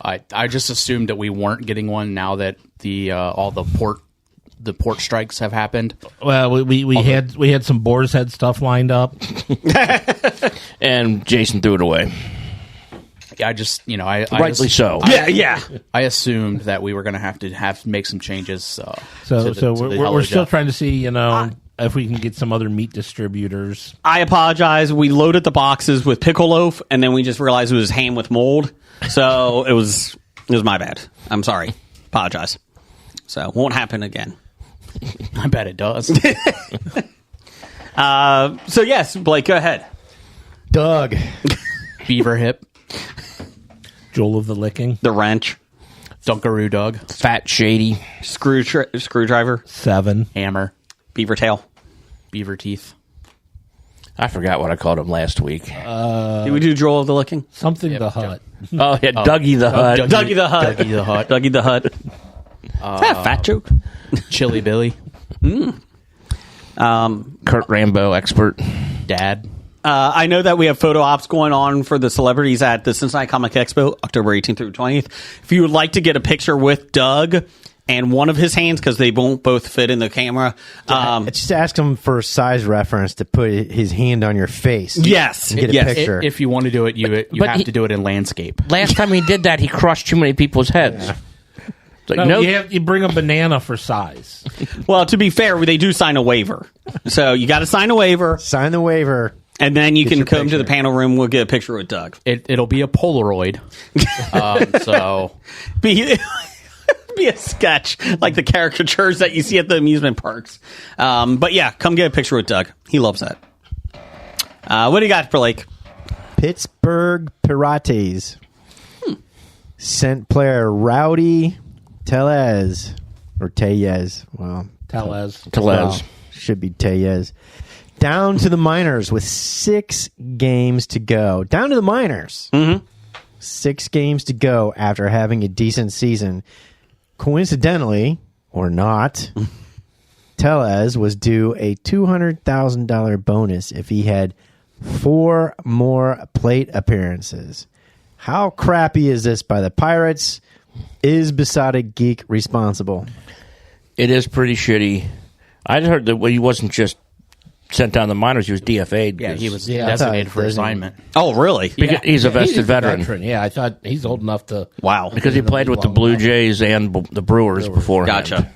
I just assumed that we weren't getting one now that all the port strikes have happened. Well, we had some Boar's Head stuff lined up, And Jason threw it away. I just Rightly so. Yeah. I assumed that we were going to have to make some changes. so to the we're Hello still Jeff. trying to see if we can get some other meat distributors. I apologize. We loaded the boxes with pickle loaf, and then we just realized it was ham with mold. So it was my bad. I'm sorry. Apologize. So won't happen again. I bet it does. So yes, Blake, go ahead. Doug. Beaver hip, Joel of the Licking, The Wrench, Dunkaroo Doug, Fat Shady. Screwdriver, 7. hammer, Beaver Tail. beaver teeth. I forgot what I called him last week. Did we do Joel of the Licking? Something the Hut. Oh, yeah, Dougie the Hut. Dougie the Hut. Dougie the Hut. Dougie the Hut. Is that a fat joke? Chili Billy, Kurt Rambo, expert. Dad. I know that we have photo ops going on for the celebrities at the Cincinnati Comic Expo, October 18th through 20th. If you would like to get a picture with Doug and one of his hands, because they won't both fit in the camera. Just ask him for size reference to put his hand on your face. Yes. And get a Yes. picture. If you want to do it, you but have he- to do it in landscape. Last time he did that, he crushed too many people's heads. It's like, No, no, you bring a banana for size. Well, to be fair, they do sign a waiver. So you got to sign a waiver, Sign the waiver. and then you Get can your come to the picture. panel room. We'll get a picture with Doug. It'll be a Polaroid. So Be a sketch like the caricatures that you see at the amusement parks. But yeah, come get a picture with Doug. He loves that. What do you got, Blake? Pittsburgh Pirates sent player Rowdy Tellez. Or Tellez. Well, Tellez. Tellez. should be Tellez. Down to the minors with 6 games to go. Down to the minors. 6 games to go after having a decent season. Coincidentally, or not, Tellez was due a $200,000 bonus if he had 4 more plate appearances. How crappy is this by the Pirates? Is Besotted Geek responsible? it is pretty shitty. I'd heard that he wasn't just sent down the minors, he was DFA'd. yeah, he was I thought designated it for doesn't- assignment. Oh, really? Because he's a vested veteran. Yeah, I thought he's old enough to. Wow. Because he played with the Blue Jays and the Brewers before. Gotcha.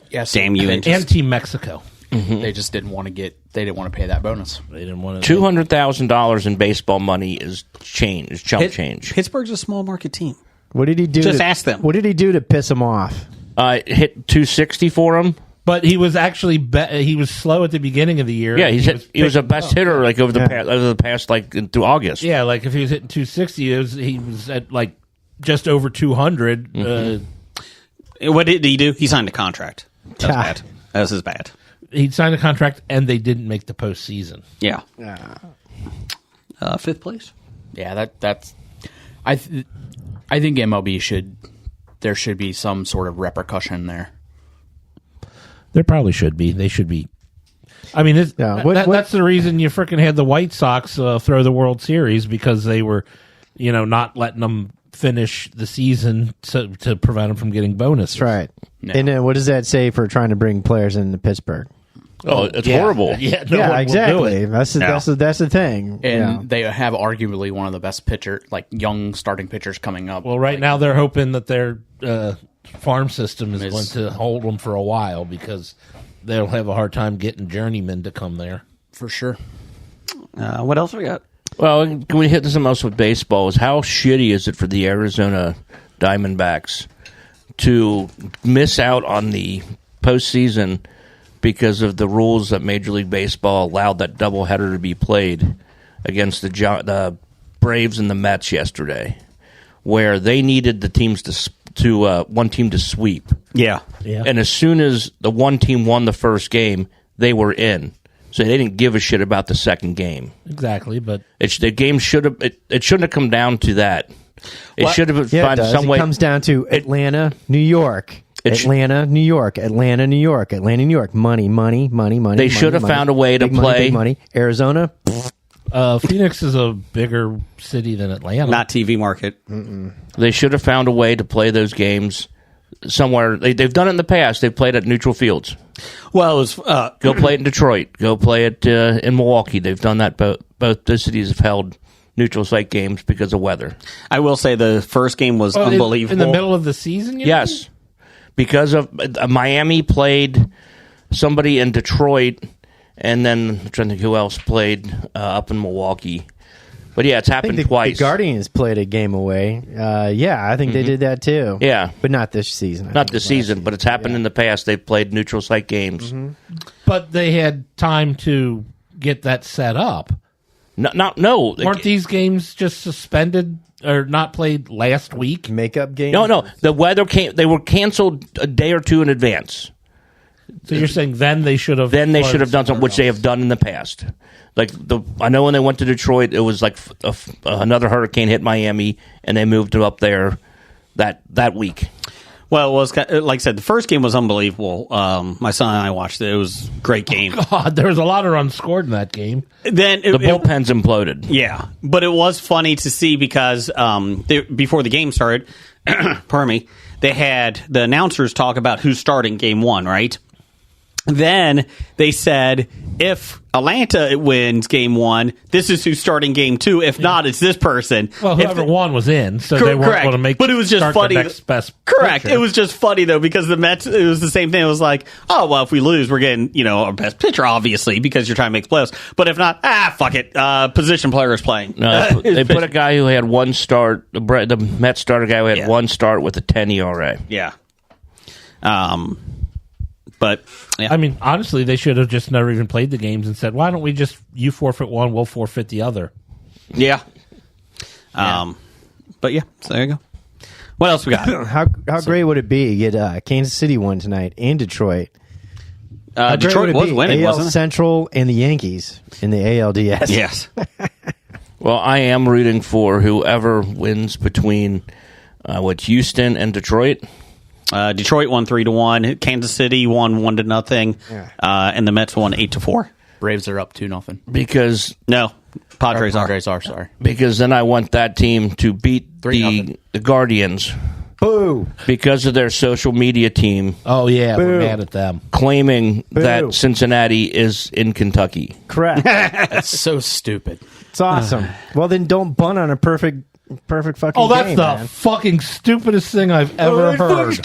Yes, Damn you. And Team Mexico. They just didn't want to pay that bonus. They didn't want to. $200,000 in baseball money is change, chump change. Pittsburgh's a small market team. What did he do? Just ask them. What did he do to piss him off? Hit 260 for him. But he was actually he was slow at the beginning of the year. Yeah, he was a picked best up. hitter like over the Yeah. past like through August. Yeah, like if he was hitting 260, he was at like just over 200. What did he do? He signed a contract. That was Ah. bad. That was his bad. He'd signed a contract, and they didn't make the postseason. Yeah. 5th place. Yeah, that's. I think MLB should there should be some sort of repercussion there. There probably should be. They should be. I mean, that's the reason you freaking had the White Sox throw the World Series, because they were, not letting them finish the season to prevent them from getting bonuses. That's right. No. And then what does that say for trying to bring players into Pittsburgh? Oh, it's horrible. Yeah, no one will do exactly. it. That's the thing. And they have arguably one of the best young starting pitchers coming up. Well, right now they're hoping that their farm system is going to hold them for a while, because they'll have a hard time getting journeymen to come there. For sure. What else we got? Well, can we hit something else with baseball? Is how shitty is it for the Arizona Diamondbacks to miss out on the postseason because of the rules that Major League Baseball allowed that doubleheader to be played against the Braves and the Mets yesterday, where they needed the teams to one team to sweep. Yeah. And as soon as the one team won the first game, they were in. So they didn't give a shit about the second game. Exactly, but The game should have. It shouldn't have come down to that. It should have found some way. It comes down to Atlanta, New York. Atlanta, New York. Atlanta, New York. Atlanta, New York. Money. They should have found a way to play. Big money. Arizona. Phoenix is a bigger city than Atlanta. Not TV market. They should have found a way to play those games somewhere. They've done it in the past. They've played at neutral fields. Well, it was Go play it in Detroit. Go play it in Milwaukee. They've done that. Both those cities have held neutral site games because of weather. I will say the first game was unbelievable. In the middle of the season? Yes. Because of Miami played somebody in Detroit, and then I'm trying to think who else played up in Milwaukee. But yeah, it's happened twice. The Guardians played a game away. I think they did that too. Yeah. But not this season. Not this season, but it's happened in the past. They've played neutral site games. But they had time to get that set up. No. Weren't these games just suspended or not played last week? Makeup game? No. The weather they were canceled a day or two in advance. So you're saying then they should have done something, which they have done in the past. I know when they went to Detroit, it was like another hurricane hit Miami, and they moved up there that week. Well, it was like I said, the first game was unbelievable. My son and I watched it. It was a great game. God, there was a lot of runs scored in that game. Then the bullpens imploded. Yeah, but it was funny to see because before the game started, pardon me, they had the announcers talk about who's starting game one, right? Then they said, if Atlanta wins game one, this is who's starting game two. If not, it's this person. Well, whoever won was in, so they weren't going to make. But it was just funny. The next best correct. pitcher. It was just funny though because the Mets. It was the same thing. It was like, oh well, if we lose, we're getting our best pitcher, obviously, because you're trying to make playoffs. But if not, fuck it. Position player is playing. No, they put a guy who had one start. The Mets starter guy who had one start with a 10 ERA. Yeah. But yeah. I mean, honestly, they should have just never even played the games and said, "Why don't we you forfeit one, we'll forfeit the other." Yeah. But yeah, so there you go. What else we got? How great would it be to get Kansas City won tonight and Detroit? Detroit was winning, AL wasn't it? Central and the Yankees in the ALDS. Yes. Well, I am rooting for whoever wins between Houston and Detroit. Detroit won 3-1. Kansas City won 1-0. And the Mets won 8-4. Braves are up 2-0. Because Padres are. Sorry. Because then I want that team to beat 3-0. the Guardians. Boo! Because of their social media team Oh yeah, Boo. we're mad at them. claiming Boo. that Cincinnati is in Kentucky. Correct. That's so stupid. It's awesome. Well, then don't bunt on a perfect fucking Oh, that's game, the man. fucking stupidest thing I've ever heard.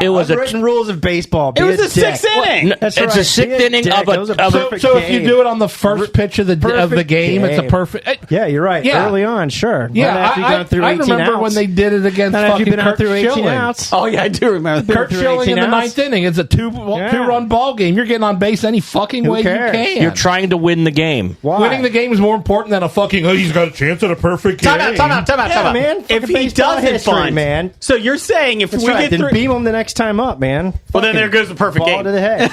It was Written rules of baseball. Be It was a the sixth dick. inning. That's It's right. a sixth Be inning dick. of a- That was of a- perfect So if you game. do it on the first pitch of the Perfect game, it's a game. perfect. Yeah, you're right. Yeah. Early on, sure. Yeah, Not after you've gone through I 18 remember outs. when they did it against Not after fucking you've been out Kurt through 18 Schilling. outs. Oh, yeah, I do remember. Kurt through Schilling 18 in the outs. ninth inning. It's a two-run ball game. You're getting on base any fucking Who way cares? you can. You're trying to win the game. Why? Winning the game is more important than a fucking. Oh, he's got a chance at a perfect game. Time out. Yeah, man. If Fucking he baseball doesn't history, bunt, man. So you're saying if That's we right. get Then through, beam them the next time up, man. well, then there goes the perfect Ball game. to the head.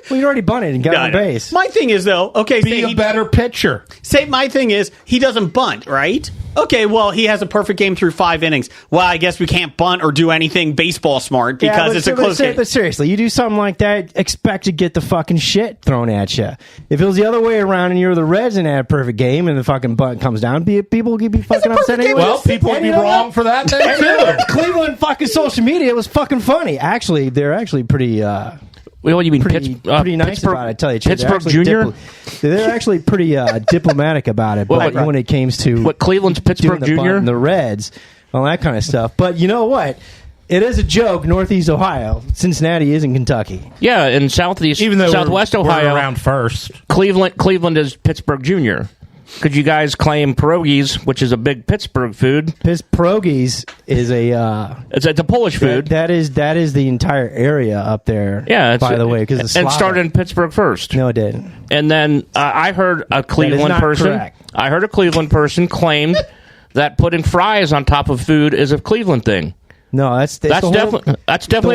Well, you already bunted and got on base. My thing is though, okay, Be a better pitcher. say my thing is he doesn't bunt, right? Okay, well he has a perfect game through 5 innings. Well, I guess we can't bunt or do anything baseball smart because it's a close game. But seriously, you do something like that, expect to get the fucking shit thrown at you. If it was the other way around and you're the Reds and had a perfect game and the fucking bunt comes down, people would be fucking upset anyway. Well, people would be wrong for that then, too. Cleveland fucking social media was fucking funny. Actually, they're actually pretty. What do you mean? Pretty nice about it. I tell you, Pittsburgh Junior. They're actually pretty diplomatic about it. But when it comes to what Cleveland's Pittsburgh Junior, Junior, the Reds, all that kind of stuff. But you know what? It is a joke. Northeast Ohio, Cincinnati is in Kentucky. Yeah, in Southwest we're Ohio, around first. Cleveland is Pittsburgh Junior. Could you guys claim pierogies, which is a big Pittsburgh food? Pierogies is a it's a Polish food. That is the entire area up there. Yeah, by the way, because it started in Pittsburgh first. No, it didn't. And then I heard a Cleveland person. Correct. I heard a Cleveland person claimed that putting fries on top of food is a Cleveland thing. No, that's definitely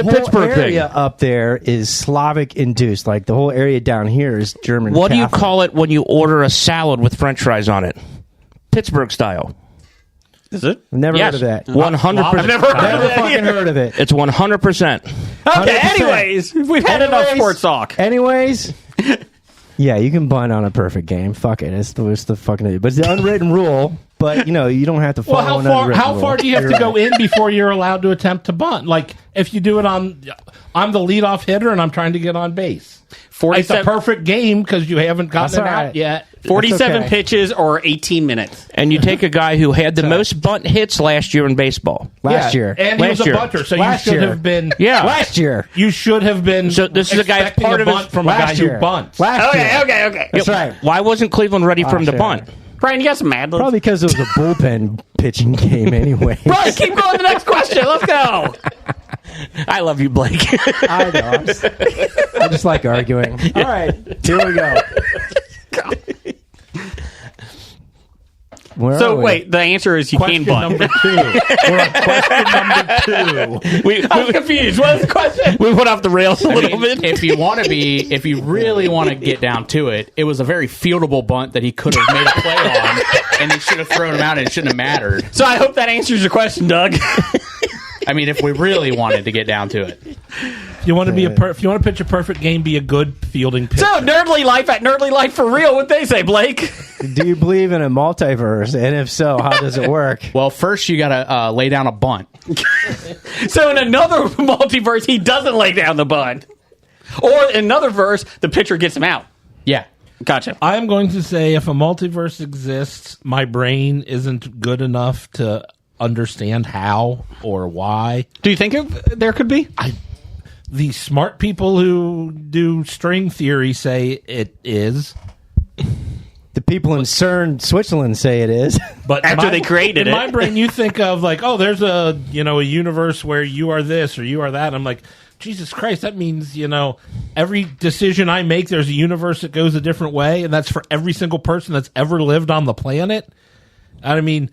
a Pittsburgh thing. The area up there is Slavic induced. Like the whole area down here is German. What Catholic. do you call it when you order a salad with French fries on it? Pittsburgh style. Is it? I've never heard of that. 100%. I've never fucking heard of it. It's 100%. Okay, 100%. anyways, we've had enough sports talk. Anyways, yeah, you can bunt on a perfect game. Fuck it. It's the fucking. But it's the unwritten rule. But you don't have to follow an unwritten rule. How far do you have to go in before you're allowed to attempt to bunt? Like if you do it I'm the leadoff hitter and I'm trying to get on base. It's a perfect game because you haven't gotten it out yet. 47 okay. pitches or 18 minutes. And you take a guy who had the most bunt hits last year in baseball. Last year. And he was a year. bunter, so Last you should year. have been. Yeah. Last year. You should have been. So this is a guy expecting part of his- bunt from a Last guy year. who bunts. Last year. Okay. That's right. Why wasn't Cleveland ready for him to Last bunt? year. Brian, you got some Mad Libs? Probably because it was a bullpen pitching game anyway. Brian, keep going to the next question. Let's go. I love you, Blake. I know. I just like arguing. All right. Here we go. Where So are we? wait, the answer is you Question can bunt. number 2. We're on question number 2. I'm confused. What is the question? We went off the rails a I little mean, bit. if you really want to get down to it, it was a very fieldable bunt that he could have made a play on, and they should have thrown him out, and it shouldn't have mattered. So I hope that answers your question, Doug. I mean, if we really wanted to get down to it. If you want to if you want to pitch a perfect game, be a good fielding pitcher. So Nerdly Life at Nerdly Life for real. What they say, Blake? Do you believe in a multiverse? And if so, how does it work? Well, first you got to lay down a bunt. So in another multiverse, he doesn't lay down the bunt, or in another verse, the pitcher gets him out. Yeah. Gotcha. I am going to say if a multiverse exists, my brain isn't good enough to understand how or why. Do you think there could be? The smart people who do string theory say it is. The people in CERN, Switzerland, say it is. But After they created in it. my brain, you think of like, oh, there's a universe where you are this or you are that. I'm like, Jesus Christ, that means every decision I make, there's a universe that goes a different way, and that's for every single person that's ever lived on the planet. I mean,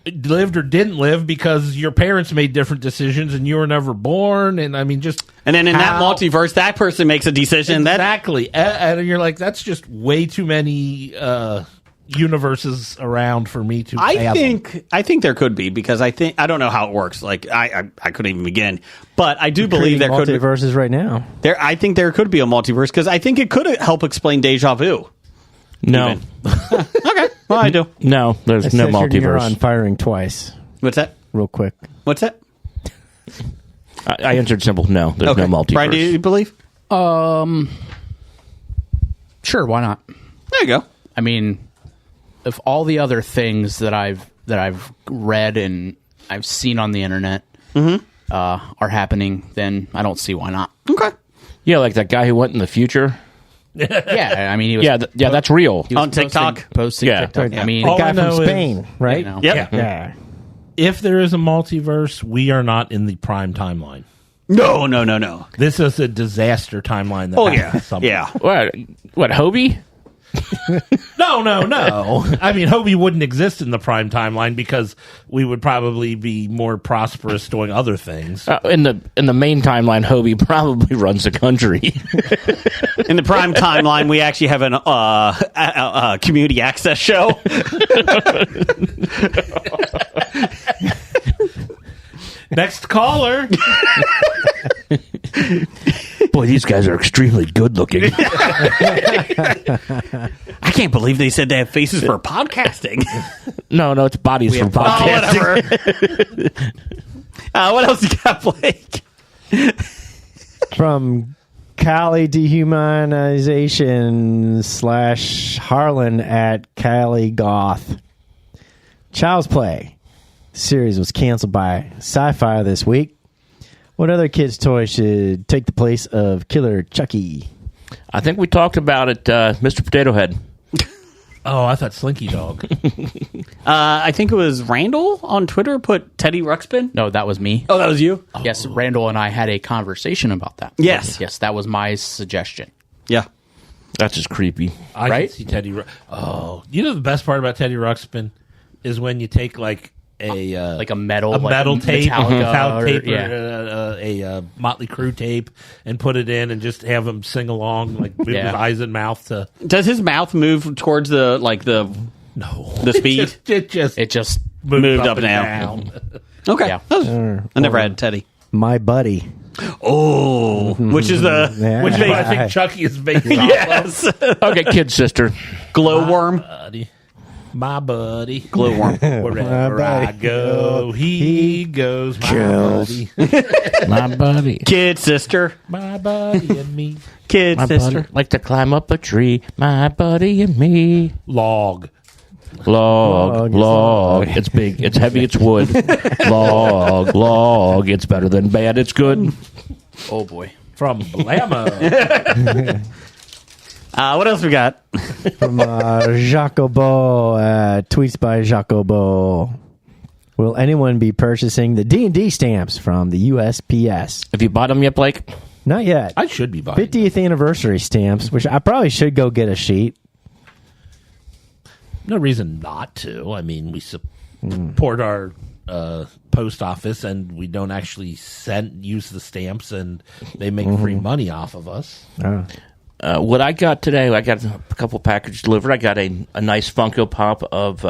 lived or didn't live because your parents made different decisions and you were never born, and I mean And then in that how- multiverse, that person makes a decision exactly, and you're like, that's just way too many universes around for me to fathom. I think there could be, because I don't know how it works. Like I couldn't even begin, but I do believe there could be. Multiverses right now. I think there could be a multiverse, because I think it could help explain deja vu. No. Even. Okay, well I do. No, there's I no set your multiverse. neuron firing twice, What's that? real quick. What's that? I answered simple. No, there's no multiverse. Brian, do you believe? Sure, why not? There you go. I mean, if all the other things that I've read and I've seen on the internet are happening, then I don't see why not. Okay. Yeah, like that guy who went in the future. Yeah, I mean, he was Yeah, that's real. he was On TikTok? posting Yeah. TikTok. I mean, The All guy I know from is- Spain, right? you know. Yep. Yeah. If there is a multiverse, we are not in the prime timeline. No. This is a disaster timeline. That Oh happens yeah. somewhere. Yeah. What Hobie? No. I mean, Hobie wouldn't exist in the prime timeline because we would probably be more prosperous doing other things. In the main timeline, Hobie probably runs the country. In the prime timeline, we actually have a community access show. Next caller. Boy, these guys are extremely good looking. I can't believe they said they have faces for podcasting. No, it's bodies for podcasting. Whatever. What else you got, Blake? From Cali Dehumanization / Harlan at Cali Goth. Child's Play series was canceled by Sci-Fi this week. What other kids' toy should take the place of Killer Chucky? I think we talked about it, Mr. Potato Head. Oh, I thought Slinky Dog. I think it was Randall on Twitter put Teddy Ruxpin. No, that was me. Oh, that was you? Yes, Randall and I had a conversation about that. Yes. Yes, that was my suggestion. Yeah. That's just creepy. I Right? can see Teddy. You know the best part about Teddy Ruxpin is when you take like a metal tape, Metallica, tape, or a Motley Crue tape, and put it in, and just have him sing along, like move his eyes and mouth to. Does his mouth move towards the speed? It just moved up and down. Okay. Yeah. I never had Teddy. My Buddy. Oh, which is the Yeah. Which I think Chucky is based on. yes, Okay, kid sister. glowworm. My buddy. Glowworm. Wherever I go, he goes. My buddy. My buddy. Kid sister. My buddy and me. Kid My sister. buddy like to climb up a tree. My buddy and me. Log. Log. It's big. It's heavy. It's wood. Log. It's better than bad. It's good. Oh boy. From Blammo. What else we got? From Jacobo, tweets by Jacobo. Will anyone be purchasing the D&D stamps from the USPS? Have you bought them yet, Blake? Not yet. I should be buying. 50th anniversary stamps, which I probably should go get a sheet. No reason not to. I mean, we support our post office, and we don't actually use the stamps, and they make free money off of us. What I got today, I got a couple packages delivered. I got a nice Funko Pop of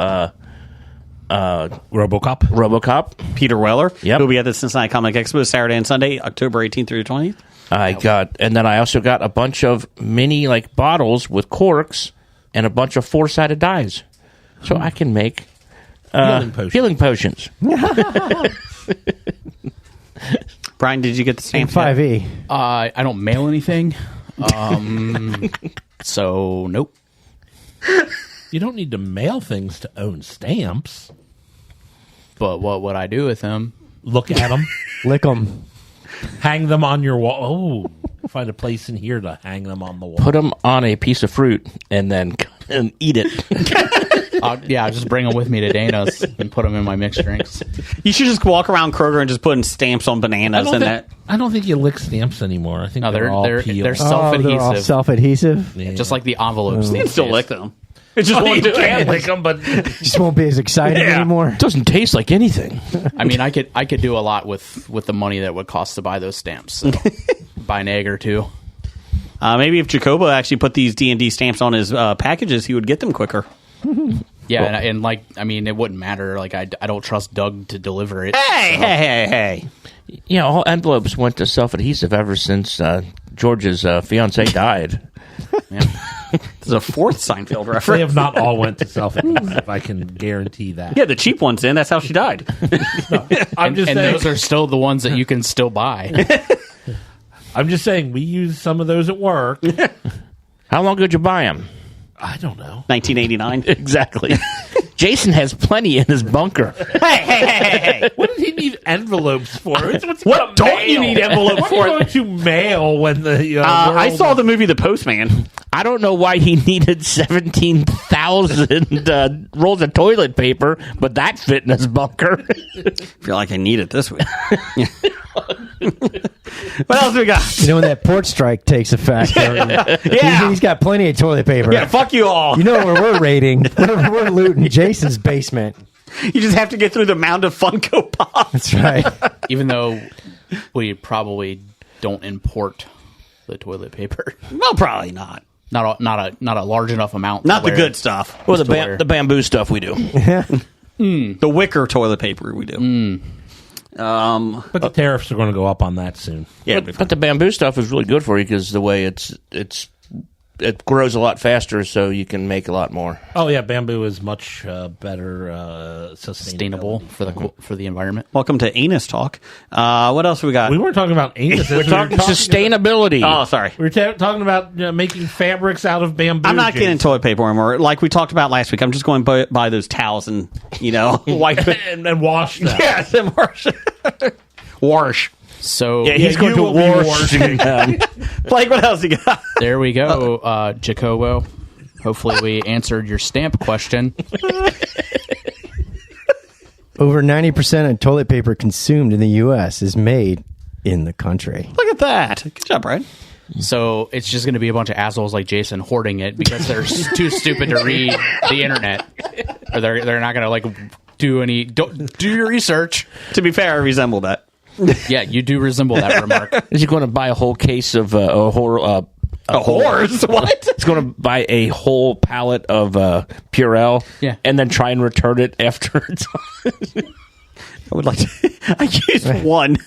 RoboCop. Peter Weller. Yep. Who'll be at the Cincinnati Comic Expo Saturday and Sunday, October 18th through 20th. And then I also got a bunch of mini bottles with corks and a bunch of 4-sided dies, so I can make healing potions. Brian, did you get the stamp? 5e. I don't mail anything, so nope. You don't need to mail things to own stamps. But what would I do with them? Look at them. Lick them. Hang them on your wall. Oh, find a place in here to hang them on the wall. Put them on a piece of fruit and then eat it. I'll just bring them with me to Dana's and put them in my mixed drinks. You should just walk around Kroger and just putting stamps on bananas and that. I don't think you lick stamps anymore. I think No, they're all they're peeled. they're self-adhesive, self-adhesive. Yeah. just like the envelopes. You can these still days. lick them. It just won't do can't it. lick them, but Just won't be as exciting anymore. Doesn't taste like anything. I mean, I could do a lot with the money that would cost to buy those stamps. So. Buy an egg or two. Maybe if Jacobo actually put these D&D stamps on his packages, he would get them quicker. Yeah, and I mean, it wouldn't matter. Like, I don't trust Doug to deliver it. Hey. Yeah, all envelopes went to self-adhesive ever since George's fiance died. Yeah. This is a fourth Seinfeld they reference. have not all went to self-adhesive. I can guarantee that. Yeah, the cheap ones in. That's how she died. I'm just And saying. those are still the ones that you can still buy. I'm just saying. We use some of those at work. How long did you buy them? I don't know. 1989. Exactly. Jason has plenty in his bunker. Hey. What did he need envelopes for? What don't you need envelopes what for? are you going to mail when the I world- saw the movie The Postman. I don't know why he needed 17,000 rolls of toilet paper, but that fit in his bunker. I feel like I need it this week. What else we got? You know when that port strike takes effect, he's got plenty of toilet paper. Yeah, fuck you all. You know where we're raiding? We're looting Jason's basement. You just have to get through the mound of Funko Pop. That's right. Even though we probably don't import the toilet paper, Well, probably not. not a large enough amount. Not the where- good stuff. Well, to wear. the bamboo stuff we do. The wicker toilet paper we do. But the tariffs are going to go up on that soon. Yeah, But the bamboo stuff is really good for you because the way it grows a lot faster, so you can make a lot more. Oh yeah, bamboo is much better sustainable for the environment. welcome to Anus Talk. What else we got? We weren't talking about anus. We're talking sustainability. Oh, sorry. We were talking about making fabrics out of bamboo. I'm not getting Jason. toilet paper anymore. Like we talked about last week, I'm just going to buy those towels and, wipe it. and wash them. Yes, and wash. Wash. So Yeah, he's going you to will be wash washing them. Like, what else you got? there we go, Jacobo. Hopefully, we answered your stamp question. Over 90% of toilet paper consumed in the U.S. is made in the country. Look at that. Good job, Brian. So it's just going to be a bunch of assholes like Jason hoarding it because they're too stupid to read the internet, or they're not going to do your research. To be fair, I resemble that. Yeah, you do resemble that remark. Is he going to buy a whole case of a horse? What? He's going to buy a whole pallet of Purell, Yeah. and then try and return it afterwards. I would like to. I used one.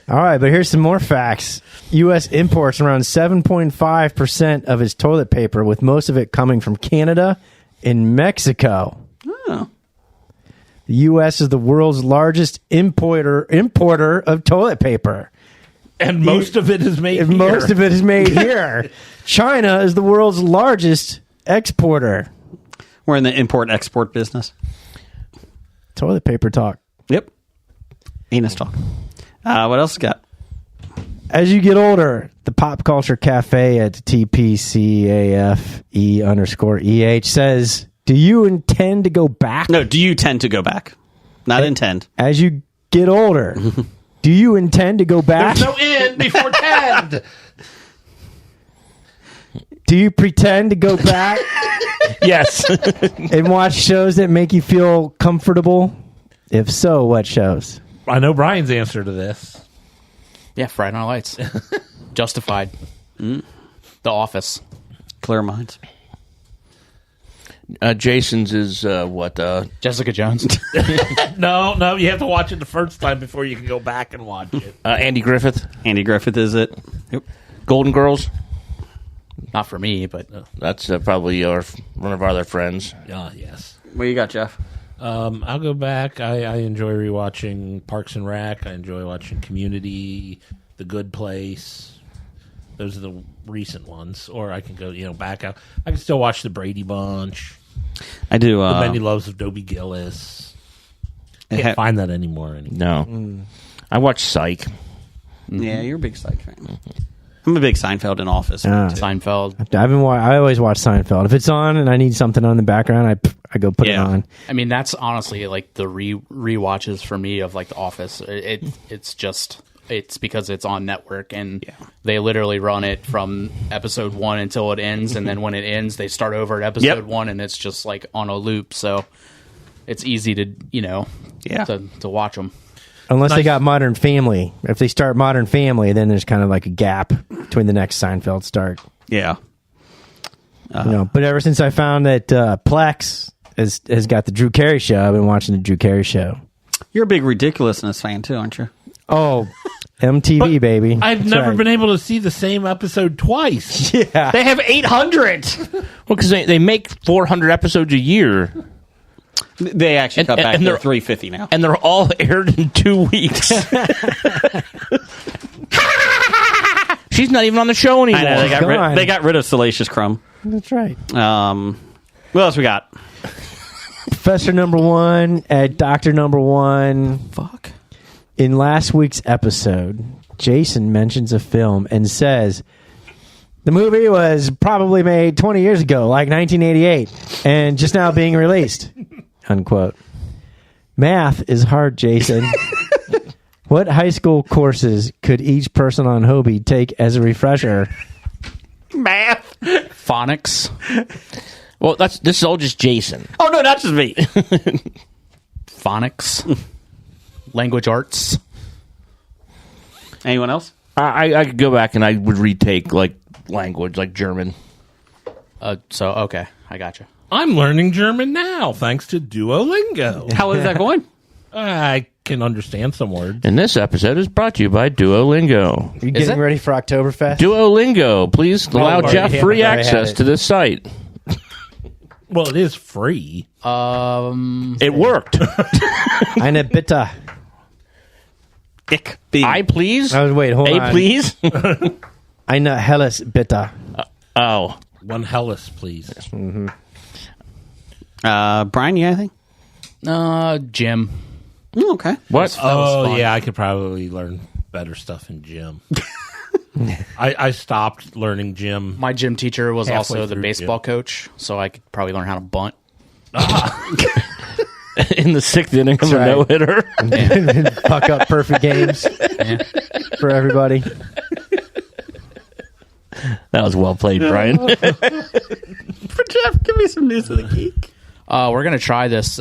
All right, but here's some more facts. U.S. imports around 7.5% of its toilet paper, with most of it coming from Canada and Mexico. Oh. The U.S. is the world's largest importer of toilet paper. And most of it is made And here. most of it is made here. China is the world's largest exporter. We're in the import-export business. Toilet paper talk. Yep. Anus Talk. What else you got? As you get older, the Pop Culture Cafe at TPCAFE_EH says, do you intend to go back? No, do you tend to go back? Not intend. As you get older, do you intend to go back? There's no in before 10. Do you pretend to go back Yes. and watch shows that make you feel comfortable? If so, what shows? I know Brian's answer to this. Yeah, Friday Night Lights. Justified. The Office. Clear minds. Jason's is what? Jessica Jones. No, you have to watch it the first time before you can go back and watch it. Andy Griffith. Andy Griffith is it? Yep. Golden Girls. Not for me, but That's probably one of our other friends. Yes. What you got, Jeff? I'll go back. I enjoy rewatching Parks and Rec. I enjoy watching Community, The Good Place. Those are the recent ones. Or I can go, back out. I can still watch The Brady Bunch. I do. The Many Loves of Dobie Gillis. Can't find that anymore. No. I watch Psych. Yeah, you're a big Psych fan. I'm a big Seinfeld and Office fan, too. Seinfeld. I always watch Seinfeld. If it's on and I need something on the background, I go put it on. I mean, that's honestly like the rewatches for me of like The Office. It's because it's on network and they literally run it from episode 1 until it ends, and then when it ends, they start over at episode 1, and it's just like on a loop. So it's easy to to watch them. Unless they got Modern Family. If they start Modern Family, then there's kind of like a gap between the next Seinfeld start. Yeah. But ever since I found that Plex has got the Drew Carey Show, I've been watching the Drew Carey Show. You're a big Ridiculousness fan, too, aren't you? Oh, MTV, baby. I've That's never right. been able to see the same episode twice. Yeah. They have 800. Well, because they make 400 episodes a year, They actually cut back. They're 350 now. and they're all aired in 2 weeks. She's not even on the show anymore. I know, gone. they got rid of Salacious Crumb. That's right. What else we got? Professor number 1 at Doctor number 1. Fuck. In last week's episode, Jason mentions a film and says the movie was probably made 20 years ago, like 1988, and just now being released. Unquote. Math is hard, Jason. What high school courses could each person on Hobie take as a refresher? Math. Phonics. Well, this is all just Jason. Oh, no, not just me. Phonics. Language arts. Anyone else? I could go back and I would retake like language, like German. Okay, I gotcha. I'm learning German now, thanks to Duolingo. How is that going? I can understand some words. And this episode is brought to you by Duolingo. Are you getting ready for Oktoberfest? Duolingo, please allow already Jeff had- free already had access it. to this site. Well, it is free. It worked. Eine bitte. Ich bin. I please. Wait, hold on. A please. Eine helles bitte. Oh, One Hellas, please. Brian, you got anything? Gym. Okay. what? Oh, yeah, I could probably learn better stuff in gym. I stopped learning gym. My gym teacher was Halfway also the through baseball coach, so I could probably learn how to bunt. In the 6th inning of a right. no hitter. Fuck up perfect games for everybody. That was well played, Brian. For Jeff, give me some news of the geek. We're gonna try this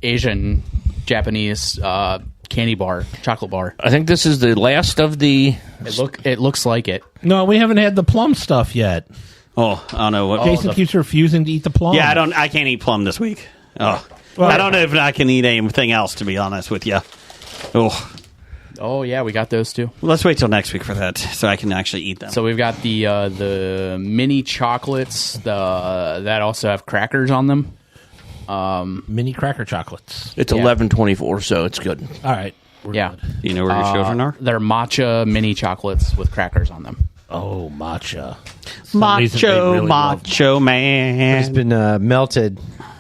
Asian Japanese candy bar, chocolate bar. I think this is the last of the. It looks like it. No, we haven't had the plum stuff yet. Oh, I don't know what. Jason keeps refusing to eat the plum. Yeah, I can't eat plum this week. Oh, Well, I don't know if I can eat anything else. To be honest with you. Oh, Oh yeah, we got those too. let's wait till next week for that, so I can actually eat them. So we've got the mini chocolates that also have crackers on them. Mini cracker chocolates. It's Yeah. 11:24, so it's good. All right. We're Yeah, good. Do you know where your children are? they're matcha mini chocolates with crackers on them. Oh, matcha. Some reason they Macho, really love macho man. It's been melted.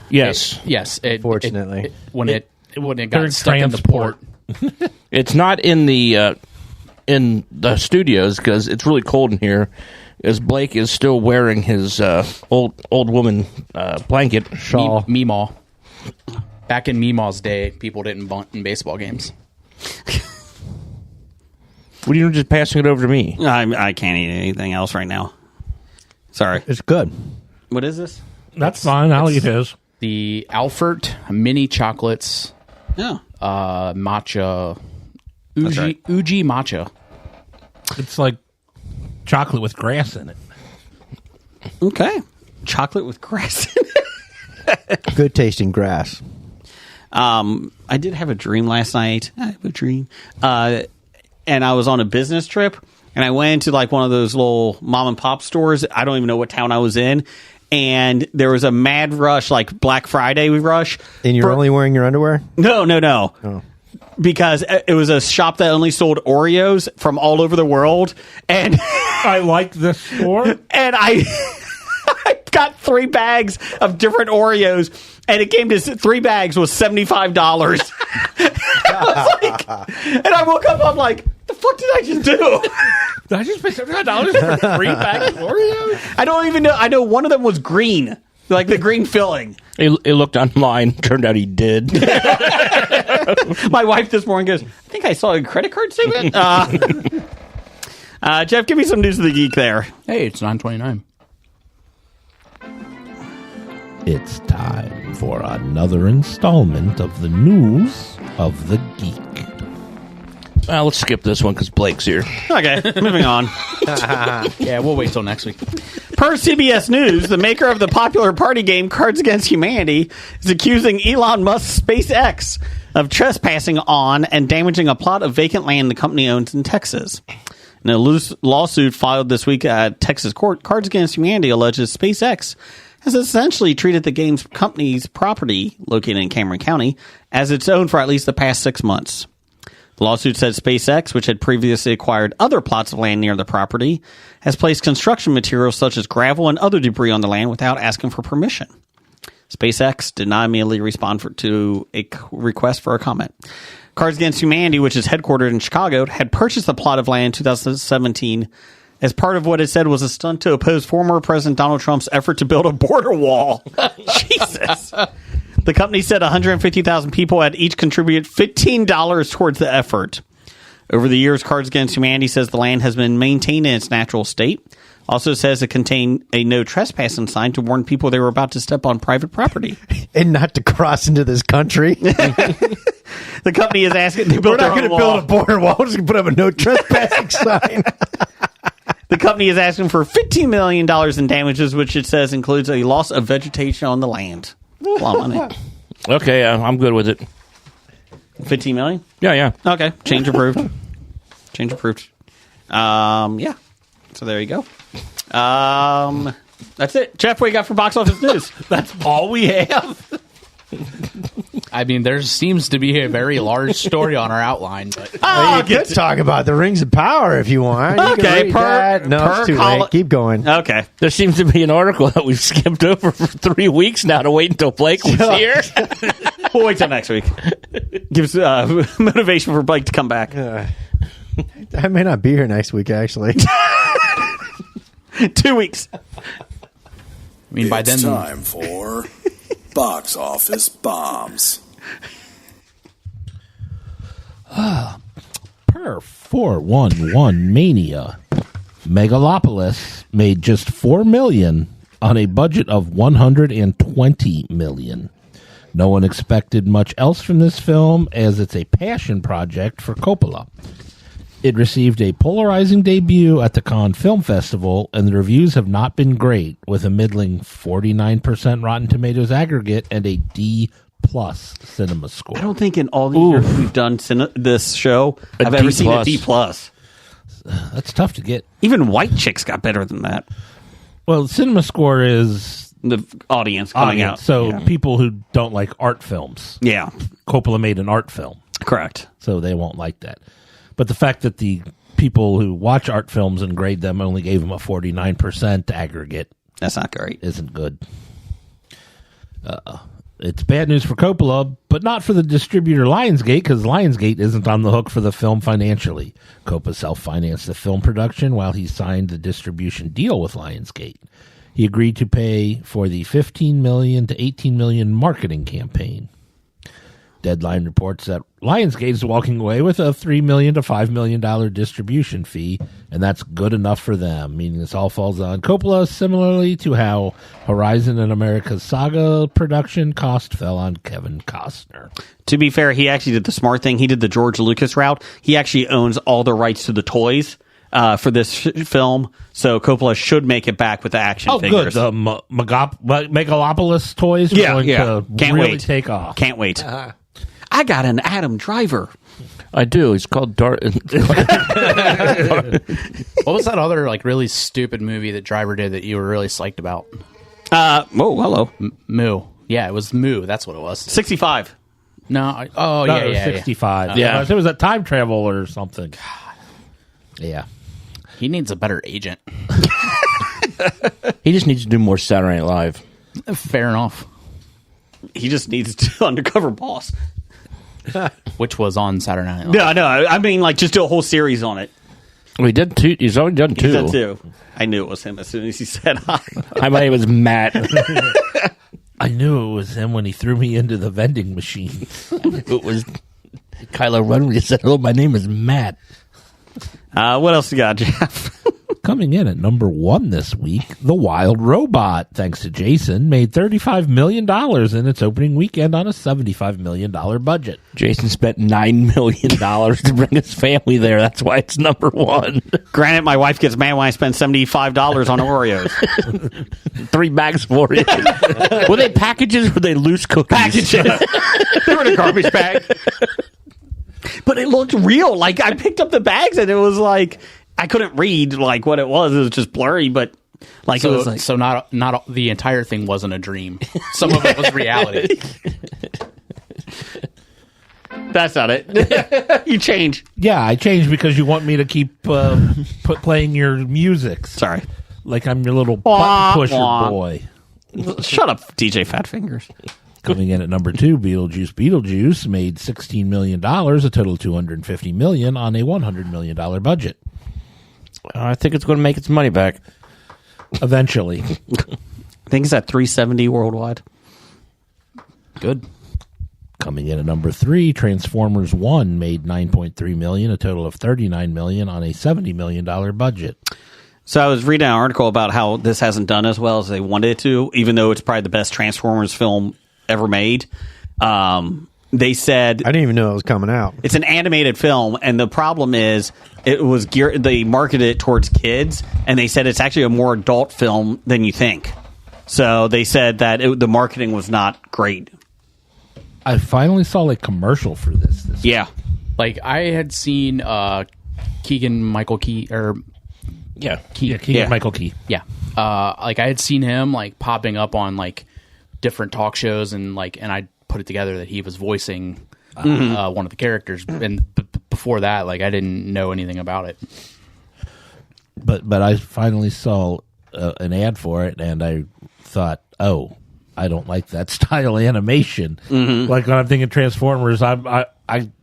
Yes, Yes, Fortunately. when it They're got stuck in the transport. port. it's not in the studios because it's really cold in here. As Blake is still wearing his old woman blanket Shawl. Meemaw. Back in Meemaw's day, people didn't bunt in baseball games. What are you just passing it over to me? I can't eat anything else right now. Sorry. It's good. What is this? That's fine. I'll eat his. The Alfert mini chocolates, No. matcha, That's right. Uji matcha. It's like chocolate with grass in it. Okay. Chocolate with grass in it. Good tasting grass. I did have a dream last night. I have a dream. And I was on a business trip, and I went into like one of those little mom and pop stores. I don't even know what town I was in. And there was a mad rush, like Black Friday rush. And you're only wearing your underwear? No. Oh. Because it was a shop that only sold Oreos from all over the world. And I like this store. and I got 3 bags of different Oreos, and it came to 3 bags was $75. I was like, and I woke up, I'm like, the fuck did I just do? Did I just pay $75 for 3 bags of Oreos? I don't even know. I know one of them was green, like the green filling. It looked online. Turned out he did. My wife this morning goes, I think I saw a credit card statement. Jeff, give me some news of the geek there. Hey, it's 9:29. It's time for another installment of the news of the geek. Well, let's skip this one because Blake's here. Okay, moving on. Yeah, we'll wait till next week. Per CBS News, the maker of the popular party game Cards Against Humanity is accusing Elon Musk's SpaceX of trespassing on and damaging a plot of vacant land the company owns in Texas. In a lawsuit filed this week at Texas court, Cards Against Humanity alleges SpaceX has essentially treated the game's company's property, located in Cameron County, as its own for at least the past 6 months. The lawsuit said SpaceX, which had previously acquired other plots of land near the property, has placed construction materials such as gravel and other debris on the land without asking for permission. SpaceX did not immediately respond to a request for a comment. Cards Against Humanity, which is headquartered in Chicago, had purchased a plot of land in 2017 as part of what it said was a stunt to oppose former President Donald Trump's effort to build a border wall. Jesus. The company said 150,000 people had each contributed $15 towards the effort. Over the years, Cards Against Humanity says the land has been maintained in its natural state. Also says it contained a no trespassing sign to warn people they were about to step on private property. And not to cross into this country. The company is asking. We're not going to build a border wall. We're just going to put up a no trespassing sign. The company is asking for $15 million in damages, which it says includes a loss of vegetation on the land. A lot of money. Okay, I'm good with it. $15 million? Yeah. Okay. Change approved. Change approved. Yeah. So there you go. That's it. Jeff, what you got for box office news? That's all we have. I mean, there seems to be a very large story on our outline, but You could talk about the Rings of Power if you want. You can Okay, read per- that. No, per it's too col- late. Keep going. Okay. There seems to be an article that we've skipped over for 3 weeks now to wait until Blake was here. We'll wait till next week. Gives motivation for Blake to come back. I may not be here next week, actually. 2 weeks. I mean, by then, It's time for Box Office Bombs. Per 411 Mania, Megalopolis made just $4 million on a budget of $120 million. No one expected much else from this film, as it's a passion project for Coppola. It received a polarizing debut at the Cannes Film Festival, and the reviews have not been great, with a middling 49% Rotten Tomatoes aggregate and a D+ cinema score. I don't think in all the years we've done this show, I've ever seen a D+. That's tough to get. Even White Chicks got better than that. Well, cinema score is The audience coming out. so yeah. people who don't like art films. Yeah, Coppola made an art film, correct. so they won't like that. But the fact that the people who watch art films and grade them only gave them a 49% aggregate That's not great. isn't good. It's bad news for Coppola, but not for the distributor Lionsgate, because Lionsgate isn't on the hook for the film financially. Coppola self-financed the film production while he signed the distribution deal with Lionsgate. He agreed to pay for the $15 million to $18 million marketing campaign. Deadline reports that Lionsgate is walking away with a $3 million to $5 million distribution fee, and that's good enough for them, meaning this all falls on Coppola, similarly to how Horizon and America's Saga production cost fell on Kevin Costner. To be fair, he actually did the smart thing. He did the George Lucas route. He actually owns all the rights to the toys for this film, so Coppola should make it back with the action figures. Good. The Megalopolis toys are going to Can't really wait. take off. Can't wait. I got an Adam Driver. I do. It's called Dart. what was that other like really stupid movie that Driver did that you were really psyched about? Hello. Moo. Yeah, it was Moo. That's what it was. 65. No. No, Yeah. it was 65. Yeah. It was a time travel or something. Yeah. He needs a better agent. He just needs to do more Saturday Night Live. Fair enough. He just needs to undercover boss. Which was on Saturday Night Live. No. I mean, like, just do a whole series on it. Well, he did two. He's already done two. He said two. I knew it was him as soon as he said hi. Hi, my name is Matt. I knew it was him when he threw me into the vending machine. It was Kylo Ren. He said, "Hello, my name is Matt." What else you got, Jeff? Coming in at number 1 this week, The Wild Robot, thanks to Jason, made $35 million in its opening weekend on a $75 million budget. Jason spent $9 million to bring his family there. That's why it's number 1. Granted, my wife gets mad when I spend $75 on Oreos. 3 bags for it. Were they packages or were they loose cookies? Packages. They were in a garbage bag. But it looked real. Like, I picked up the bags and it was like, I couldn't read like what it was. It was just blurry, but like it was like. So not the entire thing wasn't a dream. Some of it was reality. That's not it. You change. Yeah, I changed because you want me to keep playing your music. Sorry. Like I'm your little Wah, button pusher wah. boy. Shut up, DJ Fat Fingers. Coming in at number 2, Beetlejuice made $16 million, a total of $250 million on a $100 million budget. I think it's going to make its money back. Eventually. I think it's at 370 worldwide. Good. Coming in at number 3, Transformers 1 made $9.3 million, a total of $39 million on a $70 million budget. So I was reading an article about how this hasn't done as well as they wanted it to, even though it's probably the best Transformers film ever made. They said I didn't even know it was coming out. it's an animated film, and the problem is it was they marketed it towards kids, and they said it's actually a more adult film than you think. So they said that the marketing was not great. I finally saw a commercial for this. Yeah. Like I had seen Keegan Michael Key or Yeah. Keegan Michael Key. yeah, like I had seen him like popping up on like different talk shows and I put it together that he was voicing one of the characters, and before that, like I didn't know anything about it. But I finally saw an ad for it, and I thought, oh, I don't like that style animation. Like when I'm thinking Transformers, I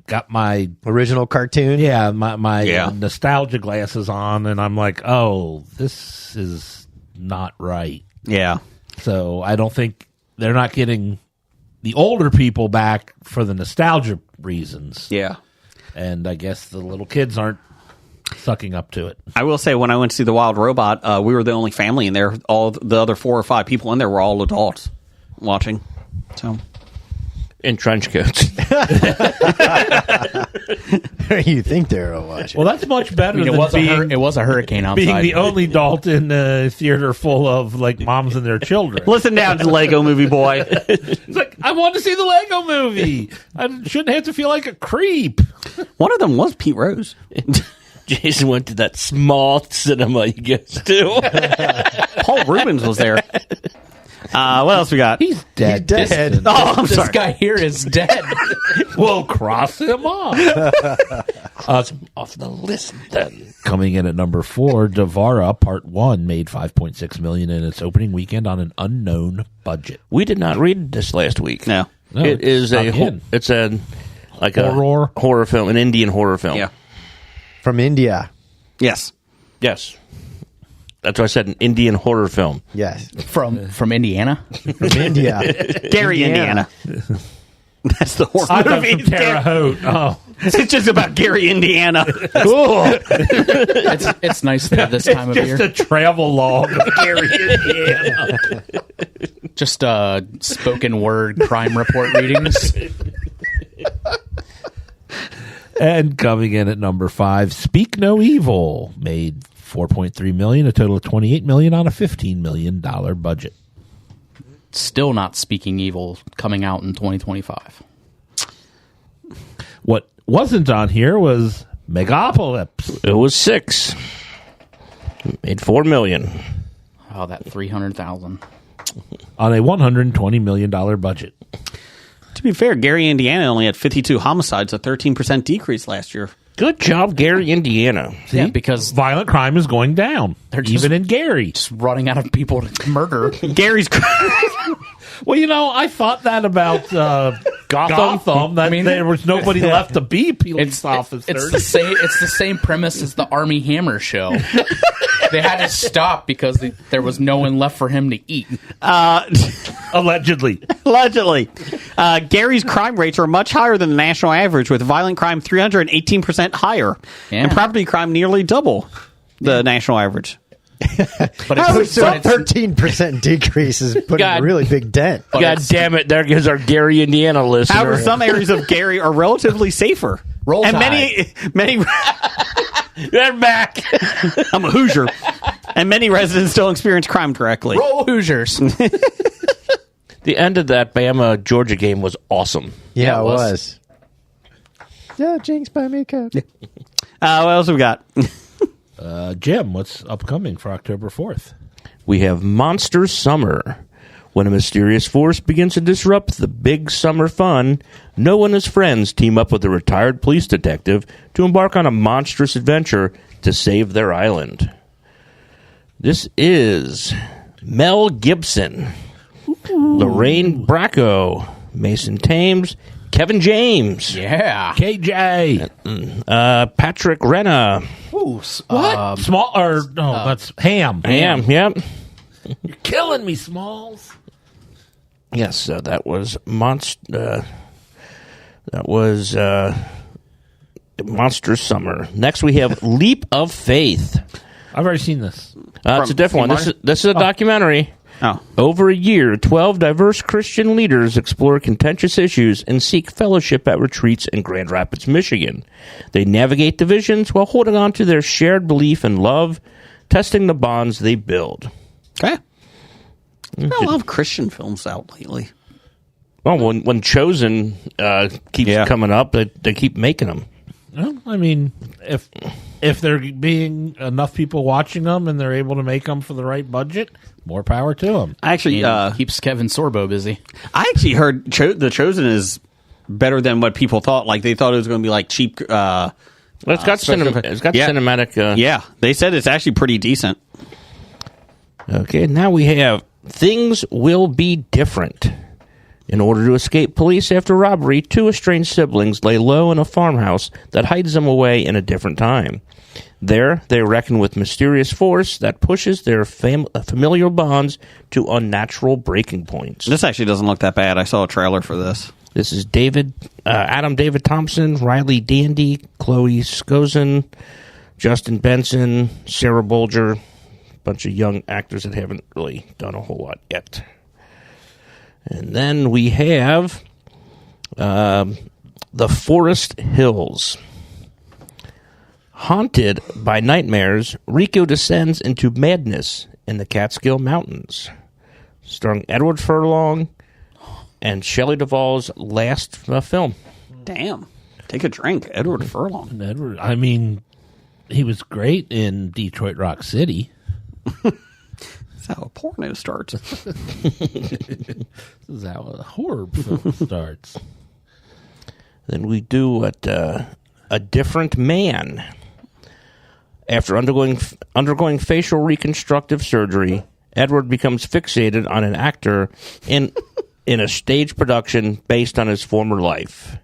got my Original cartoon. my nostalgia glasses on, and I'm like, oh, this is not right. Yeah. So I don't think they're not getting the older people back for the nostalgia reasons. Yeah. And I guess the little kids aren't sucking up to it. I will say, when I went to see The Wild Robot, we were the only family in there. All the other 4 or 5 people in there were all adults watching. So In trench coats. You think they're watching? Well, that's much better I mean, than it was a hurricane outside. being the only adult in a theater full of like moms and their children. listen down to Lego Movie Boy. It's like, I want to see the Lego Movie. I shouldn't have to feel like a creep. One of them was Pete Rose. Jason went to that small cinema you get to. Paul Rubens was there. What else we got? He's dead. dead. Oh, I'm this sorry. guy here is dead. We'll cross him off. Off the list then. Coming in at number 4, Devara Part 1 made $5.6 million in its opening weekend on an unknown budget. We did not read this last week. No. No, It is it's not in. it's a like Horror? a horror film, an Indian horror film. Yeah. From India. Yes. Yes. That's why I said an Indian horror film. Yes. from Indiana. From India. Gary, Indiana. That's the horror I thought movie. from Terre Haute. Oh, It's just about Gary, Indiana. Cool. It's nice there this time of year. just a travel log of Gary, Indiana. Just spoken word crime report readings. And coming in at number 5, Speak No Evil made $4.3 million, a total of $28 million on a $15 million budget. Still not Speaking Evil, coming out in 2025. What wasn't on here was Megapolis. It was 6. Made $4 million. Oh, that 300,000. On a $120 million budget. To be fair, Gary, Indiana only had 52 homicides, a 13% decrease last year. Good job, Gary, Indiana. Yeah, because Violent crime is going down, They're just- even in Gary. just running out of people to murder. Gary's. Well, I thought that about Gotham. That there was nobody left to be police officers. It's the same premise as the Army Hammer show. They had to stop because there was no one left for him to eat. Allegedly. Allegedly. Gary's crime rates are much higher than the national average, with violent crime 318% higher, Yeah. and property crime nearly double the national average. But So it's, but it's 13% decrease is putting God. a really big dent. God damn it, there goes our Gary, Indiana listener. However, some areas of Gary are relatively safer. Roll and Tide. many They're back. I'm a Hoosier. And many residents don't experience crime directly. Roll Hoosiers. The end of that Bama Georgia game was awesome. Yeah, it was. was. Yeah, Jinx, buy me a Coke. What else have we got? Jim, what's upcoming for October 4th? We have Monster Summer. When a mysterious force begins to disrupt the big summer fun, Noah and his friends team up with a retired police detective to embark on a monstrous adventure to save their island. This is Mel Gibson, Lorraine Bracco, Mason Thames, Kevin James, Yeah. KJ. Patrick Renna. What? Small or no? That's Ham. Yep. You're killing me, Smalls. Yes, that was That was Monster Summer. Next, we have Leap of Faith. I've already seen this. It's a different one. This is a documentary. Oh. Over a year, 12 diverse Christian leaders explore contentious issues and seek fellowship at retreats in Grand Rapids, Michigan. They navigate divisions while holding on to their shared belief and love, testing the bonds they build. Okay. There's a lot of Christian films out lately. Well, when Chosen keeps coming up, they keep making them. Well, I mean, if there being enough people watching them and they're able to make them for the right budget, more power to them. I actually keeps Kevin Sorbo busy. I actually heard The Chosen is better than what people thought. Like they thought it was going to be like cheap. It's got cinematic. Yeah, they said it's actually pretty decent. Okay, now we have Things Will Be Different. In order to escape police after robbery, two estranged siblings lay low in a farmhouse that hides them away in a different time. There, they reckon with mysterious force that pushes their familial bonds to unnatural breaking points. This actually doesn't look that bad. I saw a trailer for this. This is Adam David Thompson, Riley Dandy, Chloe Skozin, Justin Benson, Sarah Bolger, a bunch of young actors that haven't really done a whole lot yet. And then we have The Forest Hills. Haunted by nightmares, Rico descends into madness in the Catskill Mountains. Starring Edward Furlong and Shelley Duvall's last film. Damn. Take a drink. Edward Furlong. Edward, I mean, he was great in Detroit Rock City. That's how a porno starts. This is how a horror film starts. Then we do A Different Man. After undergoing facial reconstructive surgery, Edward becomes fixated on an actor in a stage production based on his former life.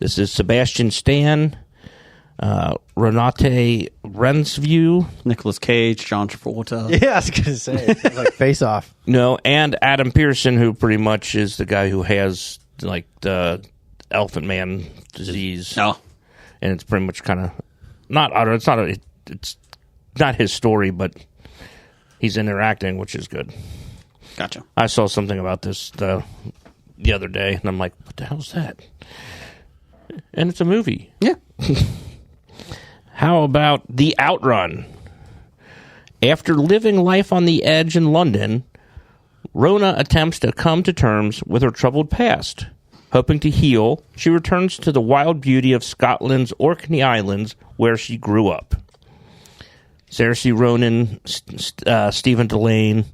This is Sebastian Stan, Renate Rensview, Nicolas Cage, John Travolta. Yeah, I was going to say. It sounds like Face Off. No, and Adam Pearson, who pretty much is the guy who has like the Elephant Man disease. Oh. And it's pretty much kind of it's not his story, but he's interacting, which is good. Gotcha. I saw something about this the other day, and I'm like, what the hell's that? And it's a movie. Yeah. How about The Outrun? After living life on the edge in London, Rona attempts to come to terms with her troubled past. Hoping to heal, she returns to the wild beauty of Scotland's Orkney Islands, where she grew up. Saoirse Ronan, Stephen Delane,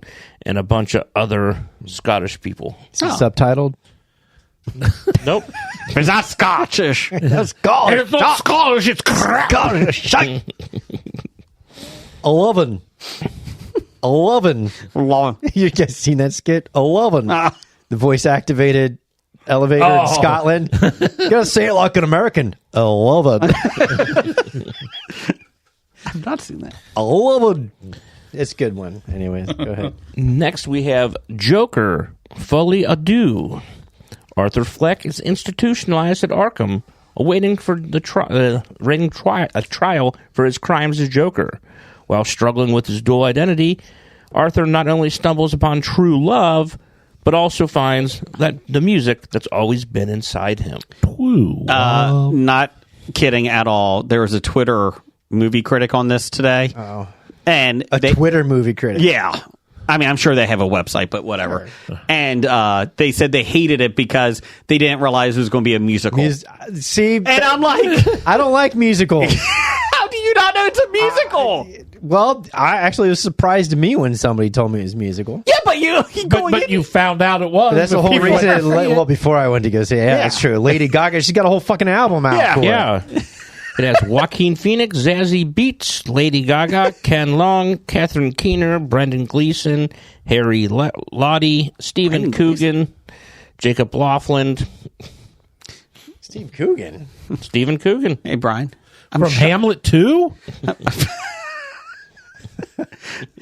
and a bunch of other Scottish people. Subtitled? Nope. It's not Scottish. That's Scottish. It's not Scottish, it's crap. Scottish. Shite. 11. 11. You guys seen that skit? 11. The voice activated elevator in Scotland. You gotta say it like an American. 11. I've not seen that. 11. It's a good one. Anyways, go ahead. Next, we have Joker, Folie à Deux. Arthur Fleck is institutionalized at Arkham, awaiting for the trial for his crimes as Joker. While struggling with his dual identity, Arthur not only stumbles upon true love, but also finds that the music that's always been inside him. Not kidding at all. There was a Twitter movie critic on this today. Oh. And Twitter movie critic. Yeah. I mean, I'm sure they have a website, but whatever. Sure. And they said they hated it because they didn't realize it was going to be a musical. And I'm like... I don't like musicals. How do you not know it's a musical? It was surprised to me when somebody told me it was musical. Yeah, but you found out it was. But that's the whole reason. Before I went to go see it. Yeah, that's true. Lady Gaga, she's got a whole fucking album out. Yeah. It has Joaquin Phoenix, Zazie Beetz, Lady Gaga, Ken Long, Catherine Keener, Brendan Gleeson, Harry Lottie, Stephen Coogan, Jacob Laughlin. Stephen Coogan. Hey, Brian. From Hamlet 2?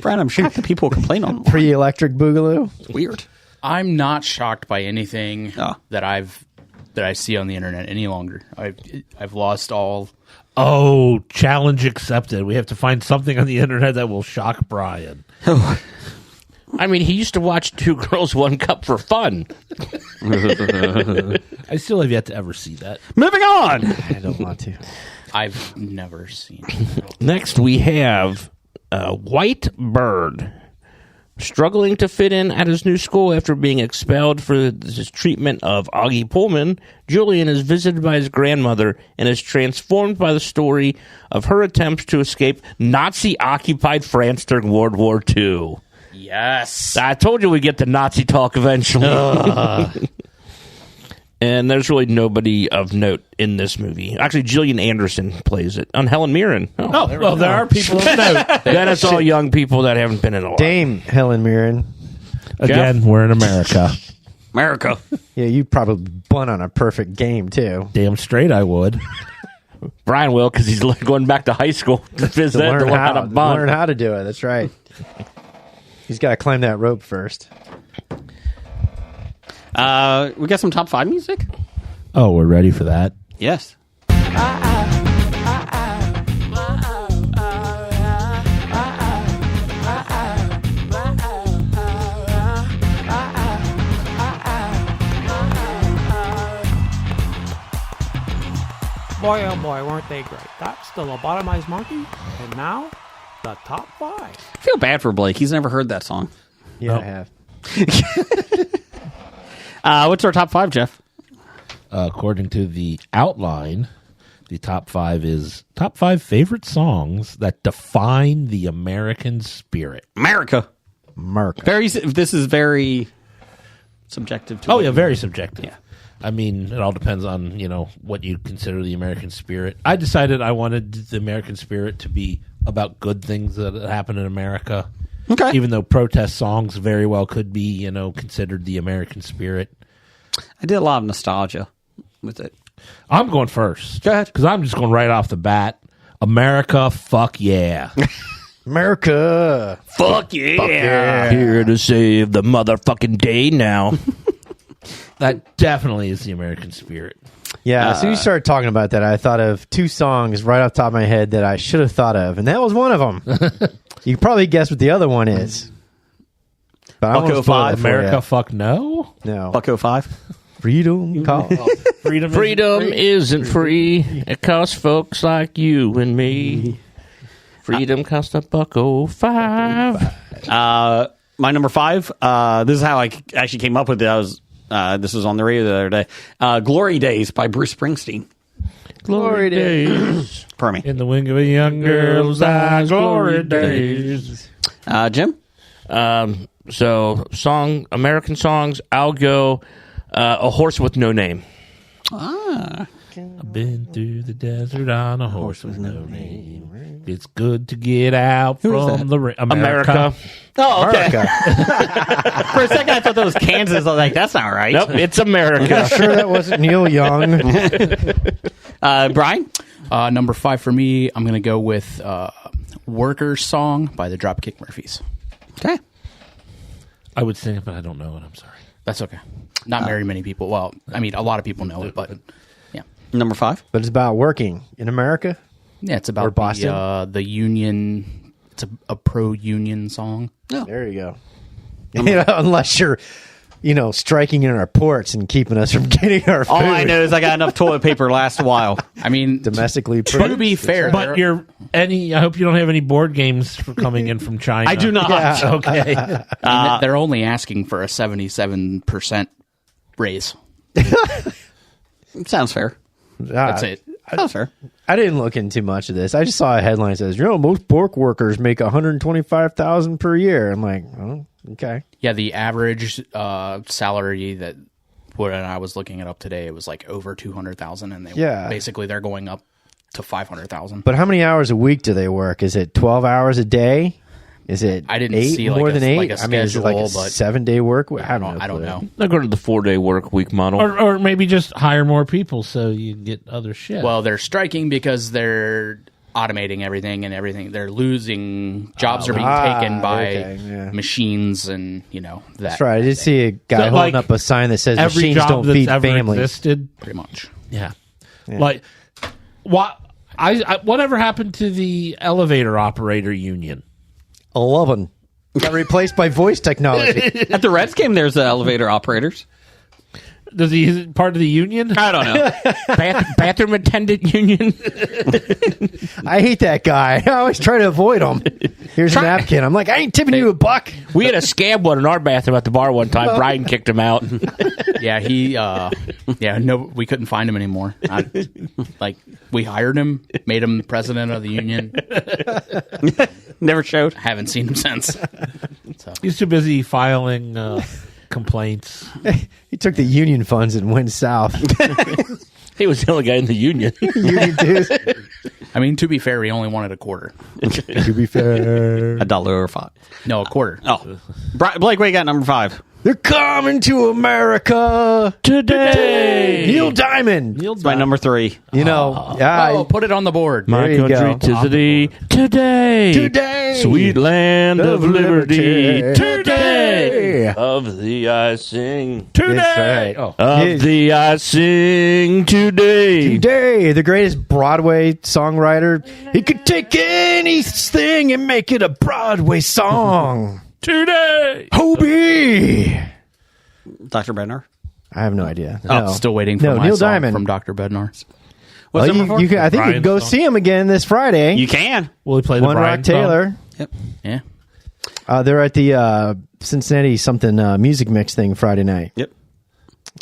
Brian, I'm shocked that people complain on Pre-Electric Boogaloo. It's weird. I'm not shocked by anything that I've that I see on the internet any longer. I've lost all. Oh, challenge accepted. We have to find something on the internet that will shock Brian. I mean, he used to watch Two Girls, One Cup for fun. I still have yet to ever see that. Moving on. I don't want to. I've never seen it. Next, we have White Bird. Struggling to fit in at his new school after being expelled for his treatment of Augie Pullman, Julian is visited by his grandmother and is transformed by the story of her attempts to escape Nazi-occupied France during World War II. Yes. I told you we'd get to Nazi talk eventually. And there's really nobody of note in this movie. Actually, Gillian Anderson plays it. And Helen Mirren. Oh, well, there are people of note. Then it's all young people that haven't been in a while. Dame Helen Mirren. Again, we're in America. America. Yeah, you probably won on a perfect game too. Damn straight I would. Brian will, because he's going back to high school to visit To learn how to bunt. learn how to do it. That's right. He's got to climb that rope first. We got some top 5 music? Oh, we're ready for that. Yes. Boy, oh boy, weren't they great. That's the Lobotomized Monkey, and now, the top 5. I feel bad for Blake. He's never heard that song. Yeah, Oh. I have. What's our top 5, Jeff? According to the outline, the top 5 is top 5 favorite songs that define the American spirit. America. Merc. This is very subjective to Oh, what yeah, you- very subjective. Yeah. I mean, it all depends on, what you consider the American spirit. I decided I wanted the American spirit to be about good things that happen in America. Okay. Even though protest songs very well could be, considered the American spirit. I did a lot of nostalgia with it. I'm going first. Go ahead. Because I'm just going right off the bat. America, fuck yeah. America. Fuck yeah. Here to save the motherfucking day now. That definitely is the American spirit. Yeah, as soon as you started talking about that, I thought of 2 songs right off the top of my head that I should have thought of, and that was one of them. You can probably guess what the other one is. But I won't Bucko spoil it 5, for America, you. fuck no. No. Bucko 5. Freedom call. Freedom Freedom isn't free. It costs folks like you and me. Freedom costs $1.05. My number 5. This is how I actually came up with it. This was on the radio the other day. Glory Days by Bruce Springsteen. Glory days. Pardon me. In the wing of a young girl's eyes, glory days. Jim? So, American songs, I'll go A Horse with No Name. I've been through the desert on a horse with no name. It's good to get out from the America. Oh, okay. For a second, I thought that was Kansas. I was like, that's not right. Nope, it's America. Sure that wasn't Neil Young. Brian? Number 5 for me, I'm going to go with Workers' Song by the Dropkick Murphys. Okay. I would sing it, but I don't know it. I'm sorry. That's okay. Not very many people. Well, I mean, a lot of people know it, but yeah. Number 5? But it's about working in America. Yeah, it's Or about Boston? the union. It's a pro-union song. There you go. Unless you're, striking in our ports and keeping us from getting our food. All I know is I got enough toilet paper to last a while. I mean, Domestically to produced. be fair, But I hope you don't have any board games for coming in from China. I do not. Yeah. Okay. they're only asking for a 77% raise. Sounds fair. That's it. Sounds fair. I didn't look into much of this. I just saw a headline that says, most pork workers make $125,000 per year. I'm like, oh, okay. Yeah, the average salary that when I was looking it up today, it was like over 200,000, and they're going up to 500,000. But how many hours a week do they work? Is it 12 hours a day? Is it I didn't 8 see, like, more a- than 8? like a I mean, is it like a schedule, but 7-day work week? I don't know. I go to the 4-day work week model. or maybe just hire more people so you can get other shit. Well, they're striking because they're automating everything and everything. They're losing jobs are being taken by machines, and that. That's right. I did see a guy So, holding like, up a sign that says Every machines job don't that's feed ever families. existed. Pretty much. Yeah. Like, what? Whatever happened to the elevator operator union? 11 got replaced by voice technology. At the Reds game, there's the elevator operators. Does he part of the union? I don't know. Bathroom attendant union. I hate that guy. I always try to avoid him. Here's a napkin. I'm like, I ain't tipping you $1. We had a scab one in our bathroom at the bar one time. Brian kicked him out. Yeah, we couldn't find him anymore. We hired him, made him the president of the union. Never showed. Haven't seen him since. So. He's too busy filing complaints. He took the union funds and went south. He was the only guy in the union. Union dues. I mean, to be fair, he only wanted a quarter. To be fair. $1 or $5. No, a quarter. Oh. Blake, what you got number 5? They're coming to America Today. Neil Diamond. It's my number 3. You know, Put it on the board. My There you country, go. 'tis thee. Today. Today. Sweet land of liberty. Today. Today. Of thee I sing. Today. That's right. Of thee I sing today. Today, the greatest Broadway songwriter. He could take anything and make it a Broadway song. Today. Hobie. Dr. Bednar. I have no idea. Oh, still waiting for my Neil song Diamond from Dr. Bednar. What's Well, number 4? I think you can Brian's go song. see him again this Friday. You can. Will he play the One Brian Rock Taylor. Yeah. They're at the Cincinnati something music mix thing Friday night. Yep.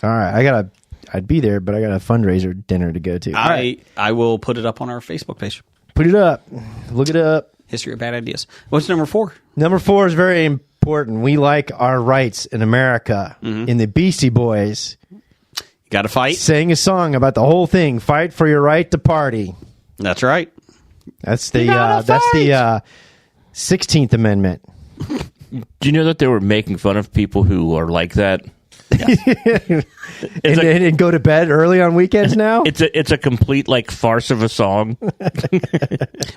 All right, I'd be there, but I got a fundraiser dinner to go to. I will put it up on our Facebook page. Put it up. Look it up. History of Bad Ideas. What's number 4? Number 4 is very important. We like our rights in America. In the Beastie Boys You got to fight. sang a song about the whole thing. Fight for your right to party. That's right. That's the 16th Amendment. Do you know that they were making fun of people who are like that? And go to bed early on weekends now? It's a complete farce of a song.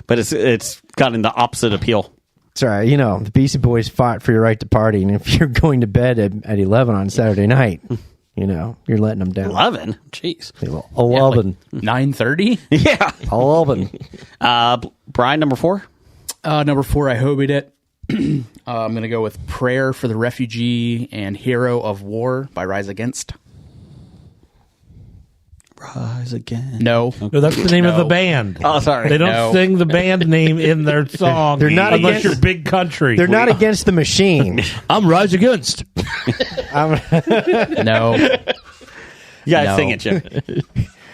But it's gotten the opposite appeal. Sorry, the Beastie Boys fought for your right to party, and if you're going to bed at 11 on Saturday night, you're letting them down. 11? Jeez. 11. 9:30? Yeah. 11. Brian, number 4? Number 4, I hobied it. I'm going to go with Prayer for the Refugee and Hero of War by Rise Against. Rise Again. No. No, that's the name of the band. Oh, sorry. They don't No. sing the band name in their song. They're not unless against- you're Big Country. They're not against the machine. I'm Rise Against. No. You got to No. sing it, Jim.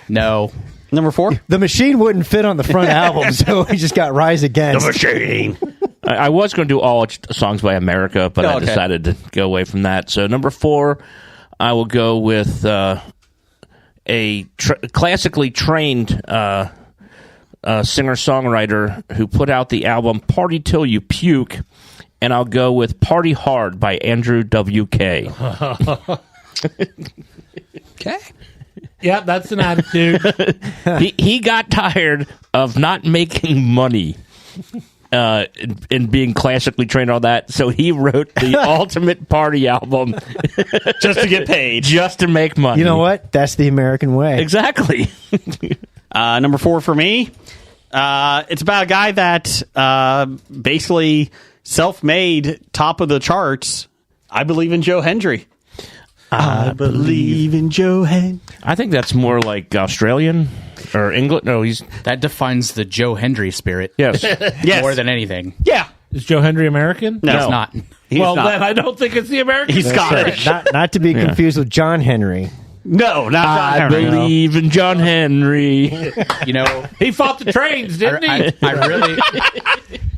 No. Number 4? The machine wouldn't fit on the front album, so we just got Rise Against. Machine. I was going to do all songs by America, but I Okay. decided to go away from that. So number 4, I will go with a classically trained singer-songwriter who put out the album Party Till You Puke, and I'll go with Party Hard by Andrew W.K. Okay. Yeah, that's an attitude. he got tired of not making money and being classically trained on that, so he wrote the ultimate party album Just to get paid. just to make money. You know what? That's the American way. Exactly. Number 4 for me. It's about a guy that basically self-made, top of the charts. I believe in Joe Hendry. I believe in Joe Hendry. I think that's more like Australian or England. No, That defines the Joe Hendry spirit. yes. Yes. More than anything. Yeah. Is Joe Hendry American? No. It's not. He's well, not. then I don't think it's the American. He's Scottish. Not to be confused with John Henry. No, not I John Henry. believe in John Henry. He fought the trains, didn't he? I really.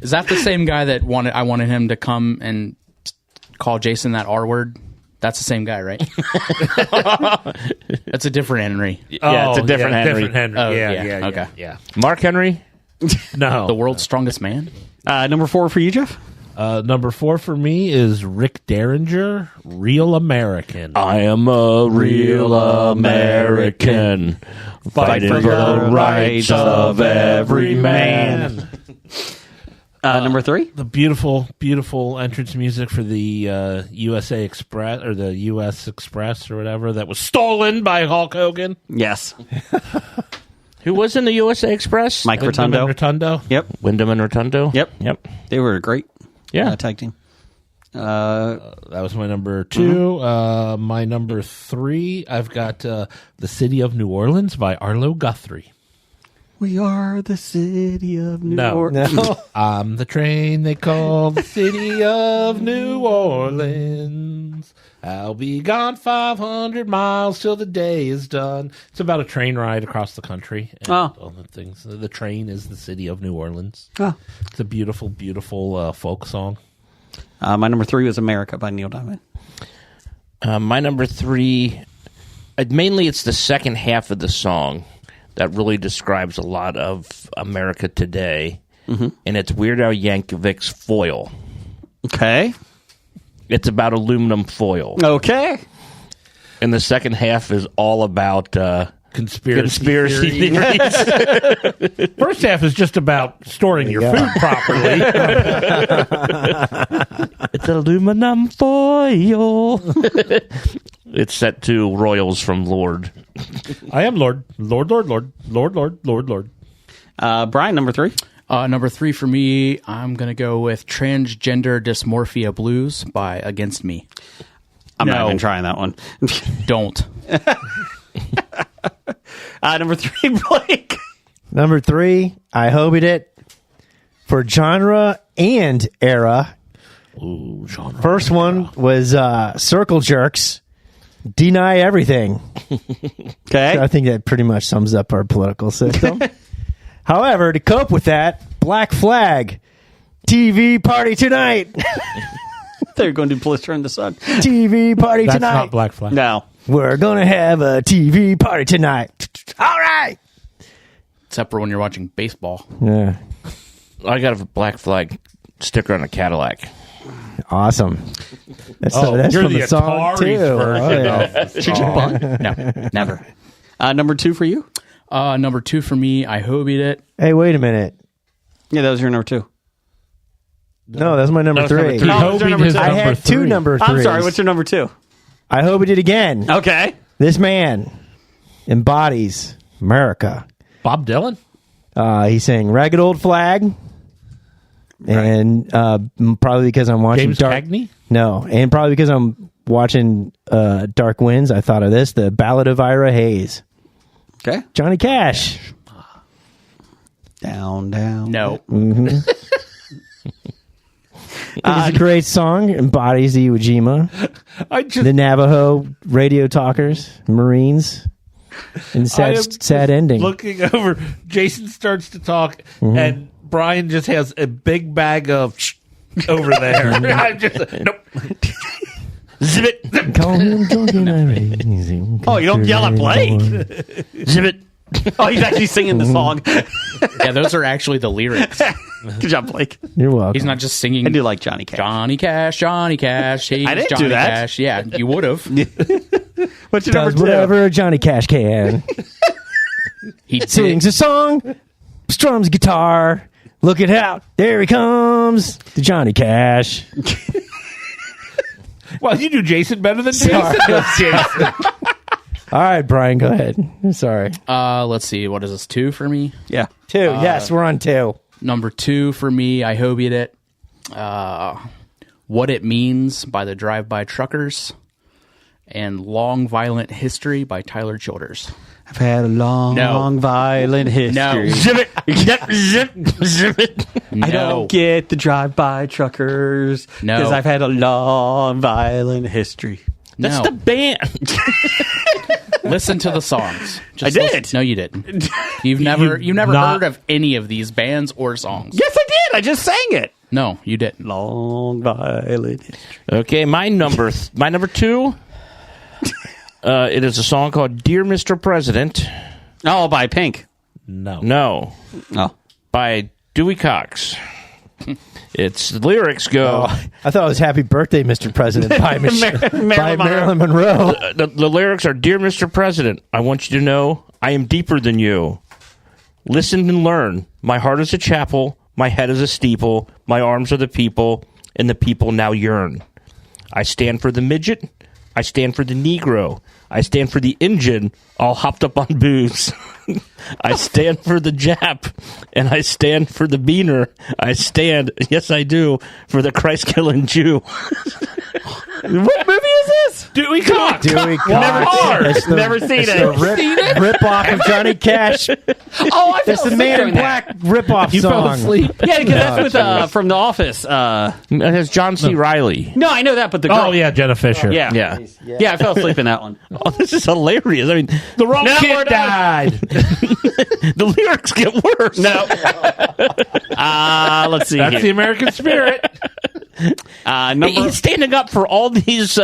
Is that the same guy that I wanted him to come and call Jason that R word? That's the same guy, right? That's a different Henry. Yeah, it's a different Henry. Different Henry. Oh, yeah, yeah, yeah, okay. yeah. Mark Henry. No. The world's strongest man? Number 4 for you, Jeff? Number 4 for me is Rick Derringer, Real American. I am a real American, fighting for the rights of every man. Number 3? The beautiful, beautiful entrance music for the USA Express, or the US Express, or whatever, that was stolen by Hulk Hogan. Yes. Who was in the USA Express? Mike Wyndham Rotundo. and Rotundo. Yep. Wyndham and Rotundo. Yep. They were great. Yeah. Tag team. That was my number 2. My number 3, I've got The City of New Orleans by Arlo Guthrie. We are the city of New No. Orleans. I'm the train they call the City of New Orleans. I'll be gone 500 miles till the day is done. It's about a train ride across the country. And all the things. The train is the City of New Orleans. Oh. It's a beautiful, beautiful folk song. My number 3 was America by Neil Diamond. My number 3, mainly it's the second half of the song that really describes a lot of America today, and it's Weird Al Yankovic's Foil. Okay. It's about aluminum foil. Okay. And the second half is all about conspiracy theories. First half is just about storing your food properly. It's aluminum foil. It's set to Royals from Lord. I am Lord. Lord. Brian, number 3? Number 3 for me, I'm going to go with Transgender Dysmorphia Blues by Against Me. I'm not even trying that one. Don't. Number 3, Blake. Number 3, I hobied it for genre and era. Ooh, genre. First one was Circle Jerks. Deny everything. Okay. So I think that pretty much sums up our political system. However, to cope with that, Black Flag, TV party tonight. They're going to do Blister in the Sun. TV party That's tonight. not Black Flag. No. We're going to have a TV party tonight. All right. Except for when you're watching baseball. Yeah. I got a Black Flag sticker on a Cadillac. Awesome. That's you're from the the song, Atari's too. version Oh, yeah. of the song. No, never. Number 2 for you? Number 2 for me, I hobied it. Hey, wait a minute. Yeah, that was your number 2. No, that's my number That's number 3. three. Oh, Hobie was your number is two? I number had 2 3. number 3s. I'm sorry, what's your number 2? I hobied it again. Okay. This man embodies America. Bob Dylan? He's saying Ragged Old Flag. And probably because I'm watching James Cagney? No, and probably because I'm watching Dark Winds, I thought of this, the Ballad of Ira Hayes. Okay. Johnny Cash. Down, down. No. It's a great song, embodies the Iwo Jima, the Navajo radio talkers, Marines, and sad ending. Looking over, Jason starts to talk, and Brian just has a big bag of over there. I'm just nope. Zip it. Call him drunken Irish. Oh, you don't yell at Blake. Zip it. Oh, he's actually singing the song. Yeah, those are actually the lyrics. Good job, Blake. You're welcome. He's not just singing I do like Johnny Cash. Johnny Cash, Johnny Cash. He's I didn't Johnny do that. Cash. Yeah, you would have. What's your number Does 2? whatever Johnny Cash can. He did. Sings a song, strums guitar. Look it out. There he comes. The Johnny Cash. Well, you do Jason better than Jason. Jason. All right, Brian, go ahead. Sorry. Let's see. What is this? 2 for me? Yeah. 2. Yes, we're on 2. Number 2 for me, I hobied it. What It Means by the Drive-By Truckers. And Long Violent History by Tyler Childers. I've had a long, violent history. No. Zip it. Zip, zip, zip it. I don't get the drive-by truckers No. because I've had a long, violent history. That's No. the band. Listen to the songs. I did. No, you didn't. You've never heard of any of these bands or songs. Yes, I did. I just sang it. No, you didn't. Long, violent history. Okay, my number 2. It is a song called "Dear Mr. President." Oh, by Pink. No. No, Oh. by Dewey Cox. Its lyrics go. I thought it was "Happy Birthday, Mr. President" by Marilyn Monroe. The lyrics are, "Dear Mr. President, I want you to know I am deeper than you. Listen and learn. My heart is a chapel. My head is a steeple. My arms are the people, and the people now yearn. I stand for the midget. I stand for the Negro. I stand for the Injun, all hopped up on booze. I stand for the Jap, and I stand for the Beaner. I stand, yes I do, for the Christ-killing Jew." What movie is this? Dewey Cox. Dewey Cox. Never seen it. Rip off of Johnny Cash. Oh, I fell It's the asleep Man in during that. Black rip off You song. fell asleep. Yeah, because that's with from The Office. It has John C. Reilly. No, I know that, but the girl. Oh, yeah, Jenna Fisher. Yeah. Yeah. I fell asleep in that one. Oh, this is hilarious. I mean, The wrong No, we're kid done. died. the lyrics get worse. No. Let's see That's the here. American spirit. He's standing up for all these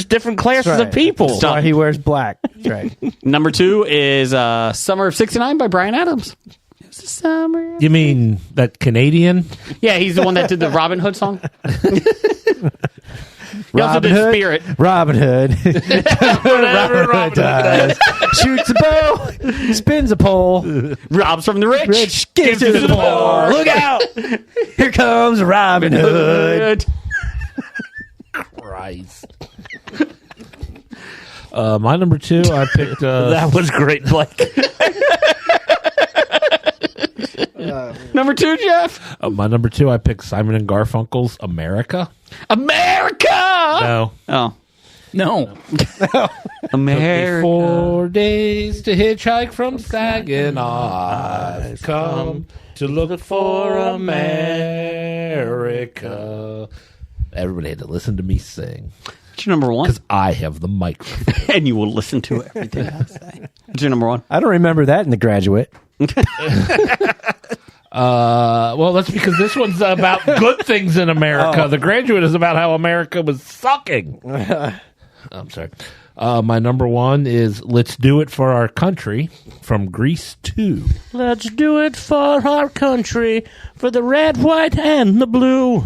different classes That's right. of people. That's why he wears black. That's right. Number 2 is Summer of '69 by Bryan Adams. It was the summer. You mean that Canadian? Yeah, he's the one that did the Robin Hood song. He also Robin did Hood. Spirit. Robin Hood. Robin Hood does. Shoots a bow, spins a pole, Robs from the rich. rich gives to the poor. Look out! Here comes Robin Hood. Christ. My number 2, I picked. That was great, Blake. Number 2, Jeff. My number 2, I picked Simon and Garfunkel's "America." America. No. Oh, No. America. 4 days to hitchhike from Saginaw. I've come to look for America. Everybody had to listen to me sing What's your number 1? because I have the microphone. And you will listen to everything I say. What's your number 1? I don't remember that in The Graduate. Well, that's because this one's about good things in America. The Graduate is about how America was sucking. I'm sorry. My number 1 is "Let's Do It for Our Country" from Grease 2. Let's do it for our country, for the red, white, and the blue.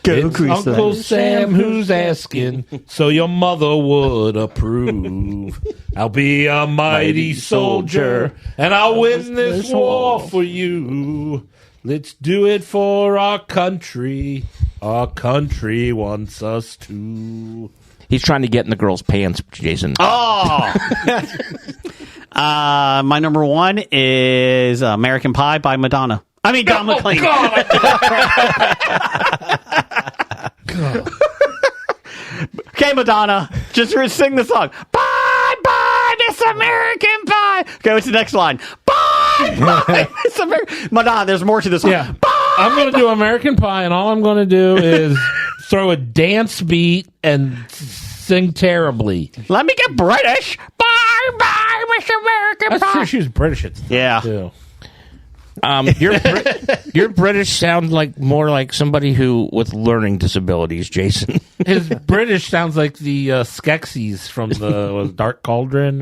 It's Uncle Sam who's asking, so your mother would approve. I'll be a mighty soldier, and I'll win this war for you. Let's do it for our country. Our country wants us to. He's trying to get in the girl's pants, Jason. Oh. My number 1 is American Pie by Madonna. I mean, Don McLean. Okay, Madonna, just sing the song. Bye, bye, Miss American Pie. Okay, what's the next line? Bye, bye, Miss American. Madonna, there's more to this song. Yeah. Bye. I'm going to do American Pie, and all I'm going to do is throw a dance beat and sing terribly. Let me get British. Bye, bye, Miss American That's Pie. true. She was British at the time, Yeah. too. Your British sound like more like somebody who with learning disabilities, Jason. His British sounds like the Skeksis from the Dark Cauldron.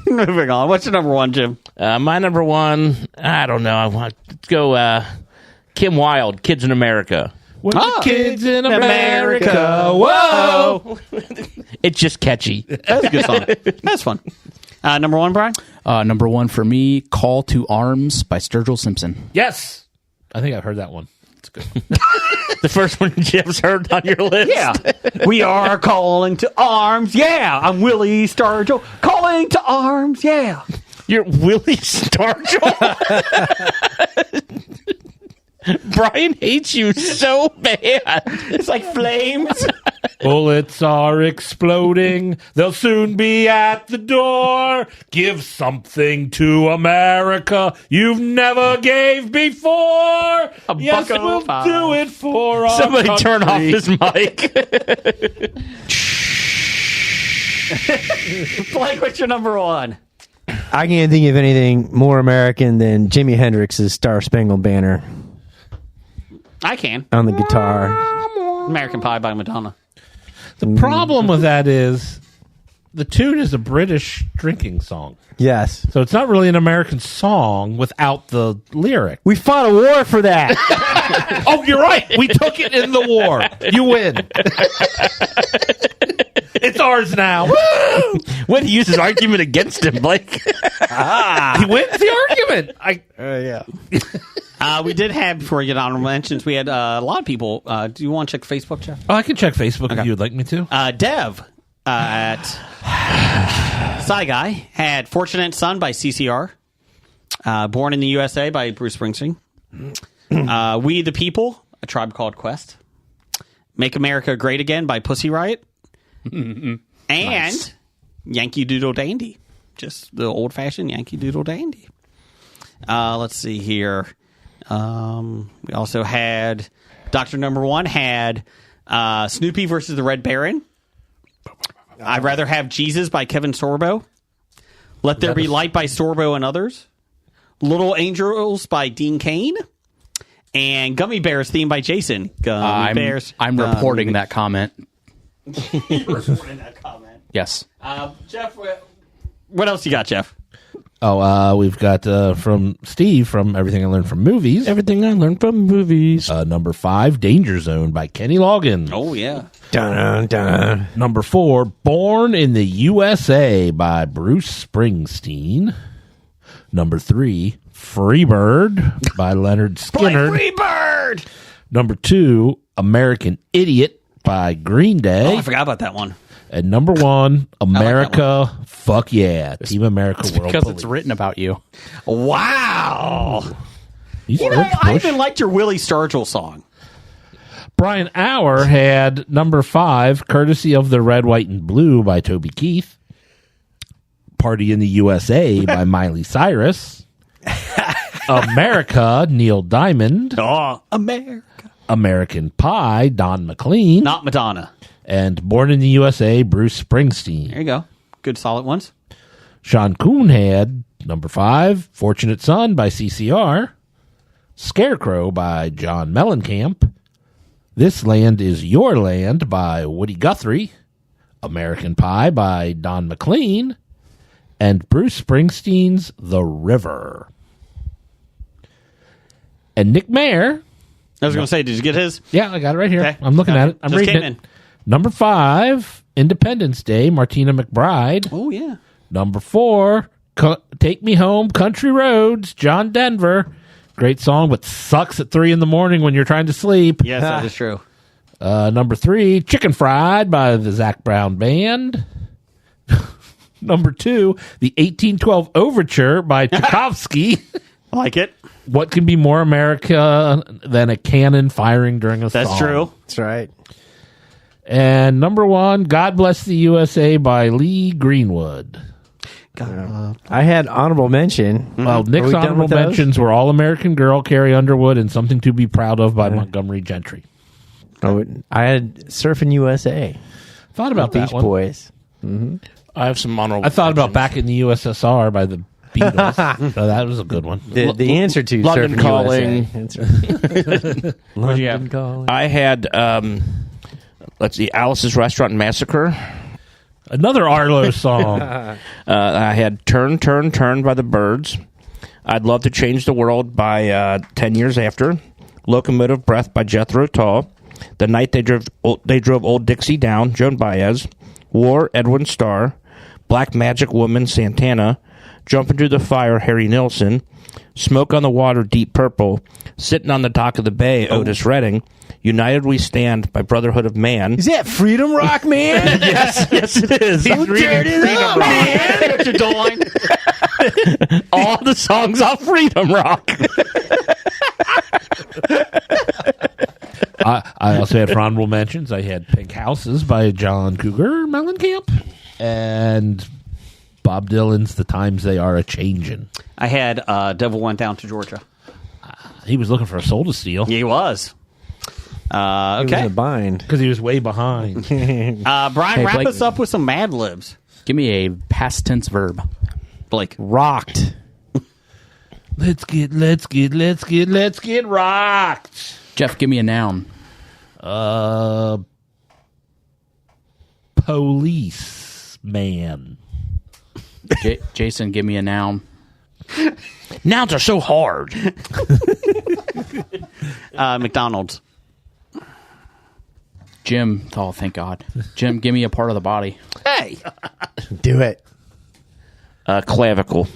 Moving on. What's your number 1, Jim? My number 1, I don't know. I want to go Kim Wilde, "Kids in America." When the kids in America, whoa! It's just catchy. That's a good song. That's fun. Number 1, Brian? Number 1 for me, "Call to Arms" by Sturgill Simpson. Yes, I think I've heard that one. It's good. The first one Jim's heard on your list. Yeah. We are calling to arms. Yeah. I'm Willie Sturgill. Calling to arms. Yeah. You're Willie Sturgill. Brian hates you so bad. It's like flames. Bullets are exploding. They'll soon be at the door. Give something to America you've never gave before. Yes, buck we'll 05. do it for our Somebody country. turn off his mic. Blake, what's your number 1? I can't think of anything more American than Jimi Hendrix's "Star Spangled Banner" I can. on the guitar. American Pie by Madonna. The problem with that is the tune is a British drinking song. Yes. So it's not really an American song without the lyric. We fought a war for that. Oh, you're right. We took it in the war. You win. It's ours now. Woo! When he uses argument against him, Blake. He wins the argument. We did have, before we get honorable mentions, we had a lot of people. Do you want to check Facebook, Jeff? Oh, I can check Facebook if you would like me to. Dev at Sci Guy had Fortunate Son by CCR. Born in the USA by Bruce Springsteen. We the People, A Tribe Called Quest. Make America Great Again by Pussy Riot. And Yankee Doodle Dandy. Just the old-fashioned Yankee Doodle Dandy. Let's see here. We also had Dr. Number One had Snoopy versus the Red Baron. I'd Rather Have Jesus by Kevin Sorbo. Let There Be Light by Sorbo and Others. Little Angels by Dean Cain. And Gummy Bears theme by Jason. Gummy Bears. I'm reporting that comment. You're reporting that comment. Yes. Jeff, what else you got, Jeff? Oh, we've got from Steve from Everything I Learned from Movies. Everything I learned from movies. Number 5, Danger Zone by Kenny Loggins. Oh, yeah. Dun, dun. Number 4, Born in the USA by Bruce Springsteen. Number 3, Freebird by Leonard Skinner. Freebird! Number 2, American Idiot by Green Day. Oh, I forgot about that one. And number 1, America, fuck yeah. Team America World Because Police. it's written about you. Wow. He's You know, George I Bush. even liked your Willie Sturgill song. Brian Auer had number 5, courtesy of the Red, White, and Blue by Toby Keith. Party in the USA by Miley Cyrus. America, Neil Diamond. Oh, America. American Pie, Don McLean. Not Madonna. And Born in the USA, Bruce Springsteen. There you go. Good solid ones. Sean Kuhn had number 5, Fortunate Son by CCR. Scarecrow by John Mellencamp. This Land Is Your Land by Woody Guthrie. American Pie by Don McLean. And Bruce Springsteen's The River. And Nick Mayer. I was going to say, did you get his? Yeah, I got it right here. Okay. I'm looking at it. I'm Just reading came it. in. Number 5, Independence Day, Martina McBride. Oh, yeah. Number 4, Take Me Home, Country Roads, John Denver. Great song, but sucks at 3 in the morning when you're trying to sleep. Yes, that is true. Number 3, Chicken Fried by the Zac Brown Band. Number 2, the 1812 Overture by Tchaikovsky. I like it. What can be more America than a cannon firing during a That's song? true. That's right. And number 1, God Bless the USA by Lee Greenwood. I had honorable mention. Well, Are Nick's we done honorable with those? mentions were All American Girl, Carrie Underwood, and Something to Be Proud of by Montgomery Gentry. Oh, I had Surfing USA. Thought about Beach that one. Boys. I have some honorable I thought about mentions. Back in the USSR by the Beatles. So that was a good one. The answer to London Surfing Calling. USA. That's right. What'd you London have? Calling. I had, let's see, Alice's Restaurant Massacre. Another Arlo song. I had Turn, Turn, Turn by the Byrds. I'd Love to Change the World by 10 Years After. Locomotive Breath by Jethro Tull. The Night They Drove Old Dixie Down, Joan Baez. War, Edwin Starr. Black Magic Woman, Santana. Jump Into the Fire, Harry Nilsson. Smoke on the Water, Deep Purple. Sitting on the Dock of the Bay, Otis Redding. United We Stand by Brotherhood of Man. Is that Freedom Rock, man? Yes, it is. He's reading Freedom Rock. Your door line. All the songs off Freedom Rock. I also had for honorable mentions. I had Pink Houses by John Cougar Mellencamp. And Bob Dylan's The Times They Are A-Changin'. I had Devil Went Down to Georgia. He was looking for a soul to steal. He was. He was in Okay. a bind. Because he was way behind. Brian, Hey, wrap Blake. us up with some Mad Libs. Give me a past tense verb. Blake. Rocked. Let's get rocked. Jeff, give me a noun. man. Jason, give me a noun. Nouns are so hard. McDonald's. Jim, oh, thank God. Jim, give me a part of the body. Hey. Do it. Clavicle.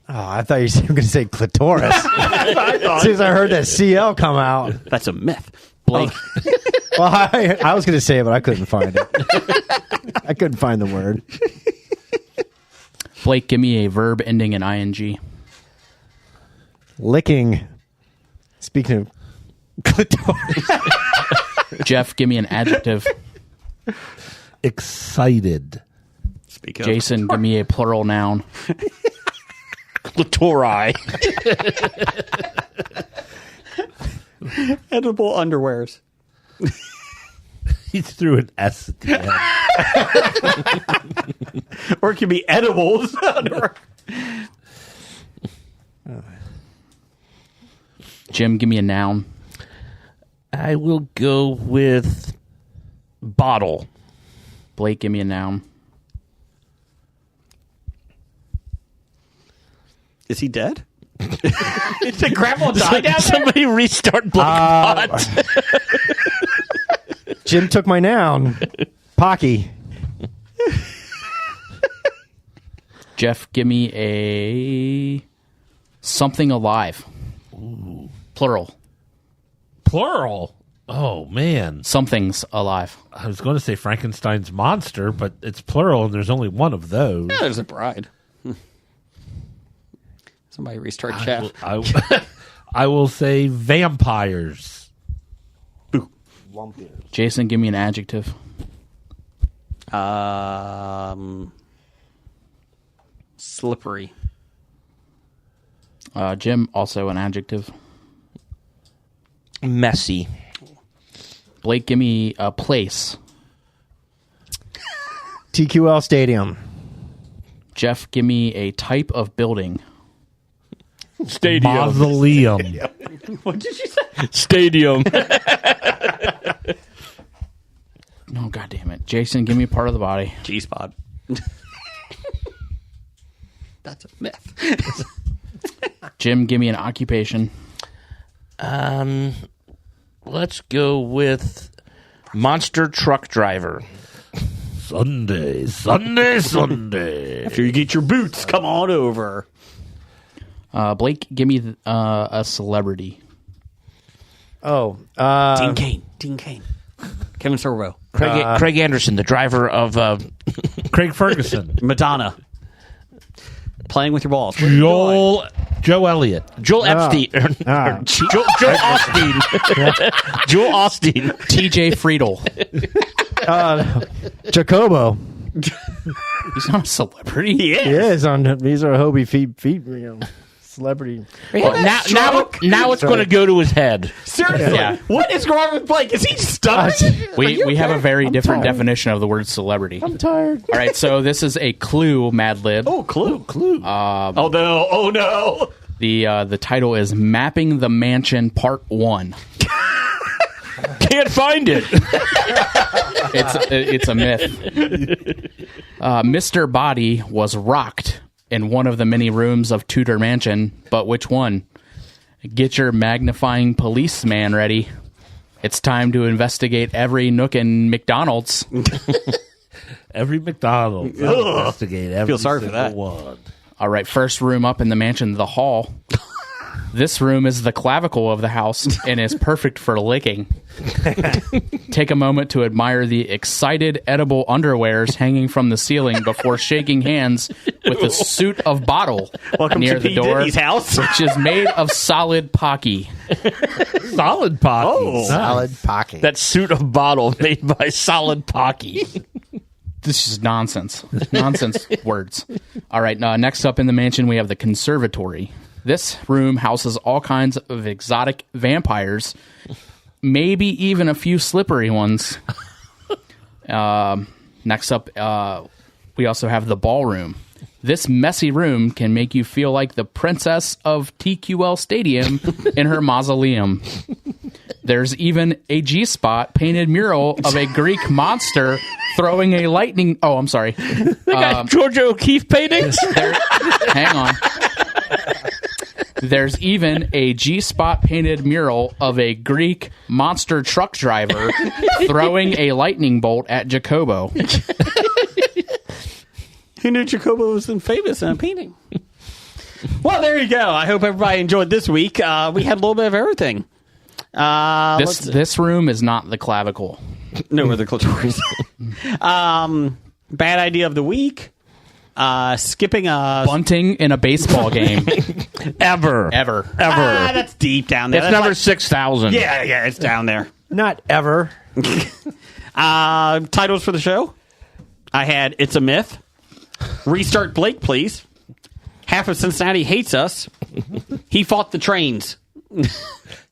Oh, I thought you were going to say clitoris. As soon as I heard that CL come out. That's a myth. Blake, Well, I was going to say it, but I couldn't find it. I couldn't find the word. Blake, give me a verb ending in ing. Licking. Speaking of clitoris. Jeff, give me an adjective. Excited. Speak of. Jason, give me a plural noun. Clitori. Edible underwears. He threw an S at the end. Or it could be edibles. Jim, give me a noun. I will go with bottle. Blake, give me a noun. Is he dead? Did Grandma die down there? Somebody restart Blake Pot. Jim took my noun. Pocky. Jeff, give me a something alive. Ooh. Plural. Plural. Oh, man. Something's alive. I was going to say Frankenstein's monster, but it's plural, and there's only one of those. Yeah, there's a bride. Somebody restart Jeff. I will say vampires. Jason, give me an adjective. Slippery. Jim, also an adjective. Messy. Blake, give me a place. TQL Stadium. Jeff, give me a type of building. Stadium. Mausoleum. What did you say? Stadium. Oh, God damn it. Jason, give me a part of the body. G-spot. That's a myth. Jim, give me an occupation. Let's go with monster truck driver. Sunday. After you get your boots, come on over. Blake, give me a celebrity. Oh. Dean Cain. Kevin Sorbo. Craig Anderson, the driver of Craig Ferguson. Madonna. Playing with your balls. Joe Elliott. Joel Epstein. Joel Austin. Joel Austin. TJ Friedel. Jacobo. He's not a celebrity. He is. He is on. These are Hobie feet. Celebrity. Well, now it's going to go to his head. Seriously. Yeah. What is wrong with Blake? Is he stuttering? We have a very different definition of the word celebrity. I'm tired. All right, so this is a clue, Mad Lib. Oh, Clue. Oh, no. Oh, no. The title is Mapping the Mansion Part 1. Can't find it. It's a myth. Mr. Body was rocked in one of the many rooms of Tudor Mansion, but which one? Get your magnifying policeman ready. It's time to investigate every nook in McDonald's. Every McDonald's. Investigate every Feel sorry for single that. one. All right, first room up in the mansion, the hall. This room is the clavicle of the house and is perfect for licking. Take a moment to admire the excited edible underwears hanging from the ceiling before shaking hands with a suit of bottle Welcome near to the P. door, Diddy's house. which is made of solid pocky. Solid pocket. Oh. Solid pocket. That suit of bottle made by Solid Pocky. This is nonsense. Nonsense words. All right, next up in the mansion, we have the conservatory. This room houses all kinds of exotic vampires, maybe even a few slippery ones. Next up, we also have the ballroom. This messy room can make you feel like the princess of TQL Stadium in her mausoleum. There's even a G-spot painted mural of a Greek monster throwing a lightning. Oh, I'm sorry. They got Georgia O'Keeffe paintings. Hang on. There's even a G-spot painted mural of a Greek monster truck driver throwing a lightning bolt at Jacobo. Who knew Jacobo was famous in a painting? Well, there you go. I hope everybody enjoyed this week. We had a little bit of everything. This room is not the clavicle. No, the clitoris. Bad idea of the week. Skipping a bunting in a baseball game. Ever. That's deep down there. It's number 6,000. Yeah, it's down there. Not ever. Titles for the show. I had It's a Myth. Restart Blake, please. Half of Cincinnati hates us. He fought the trains.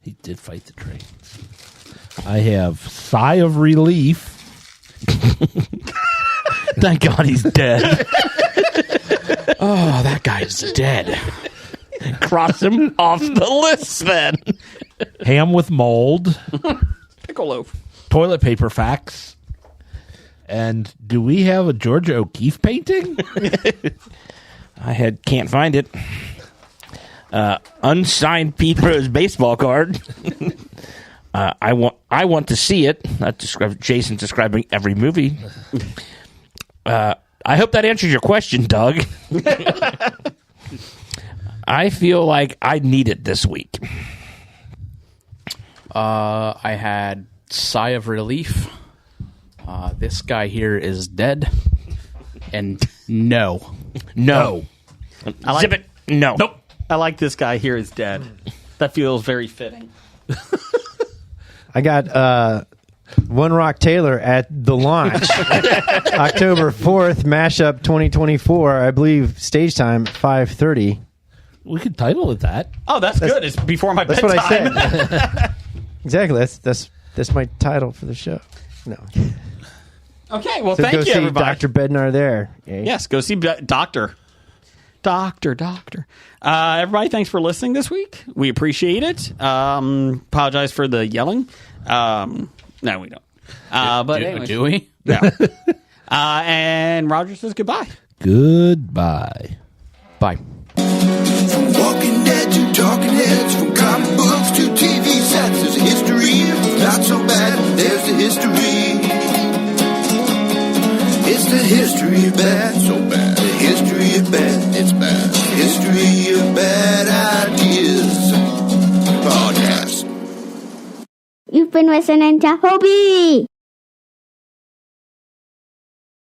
He did fight the trains. I have Sigh of Relief. Thank God he's dead. Oh, that guy's dead. Cross him off the list then. Ham with Mold. Pickle loaf. Toilet Paper Facts. And do we have a Georgia O'Keeffe painting? I can't find it. Unsigned Pete Rose baseball card. I want to see it. Jason's describing every movie. I hope that answers your question, Doug. I feel like I need it this week. I had Sigh of Relief. This guy here is dead. And no. Zip it. No. Nope. I like this guy here is dead. That feels very fitting. I got One Rock Taylor at the launch. October 4th, Mashup 2024. I believe stage time 5:30. We could title it that. Oh, that's good. It's before my That's bedtime. what I said. Exactly. That's my title for the show. No. Okay, well, So thank go you, see everybody. Dr. Bednar there. Eh? Yes, go see Doctor. Everybody, thanks for listening this week. We appreciate it. Apologize for the yelling. No, we don't. But anyways. Do we? No. And Roger says goodbye. Goodbye. Bye. From Walking Dead to Talking Heads, from comic books to TV sets, there's a history. Not so bad, there's the history. It's the history of bad, so bad. The history of bad, it's bad. The history of bad ideas. Podcast. You've been listening to Hobie.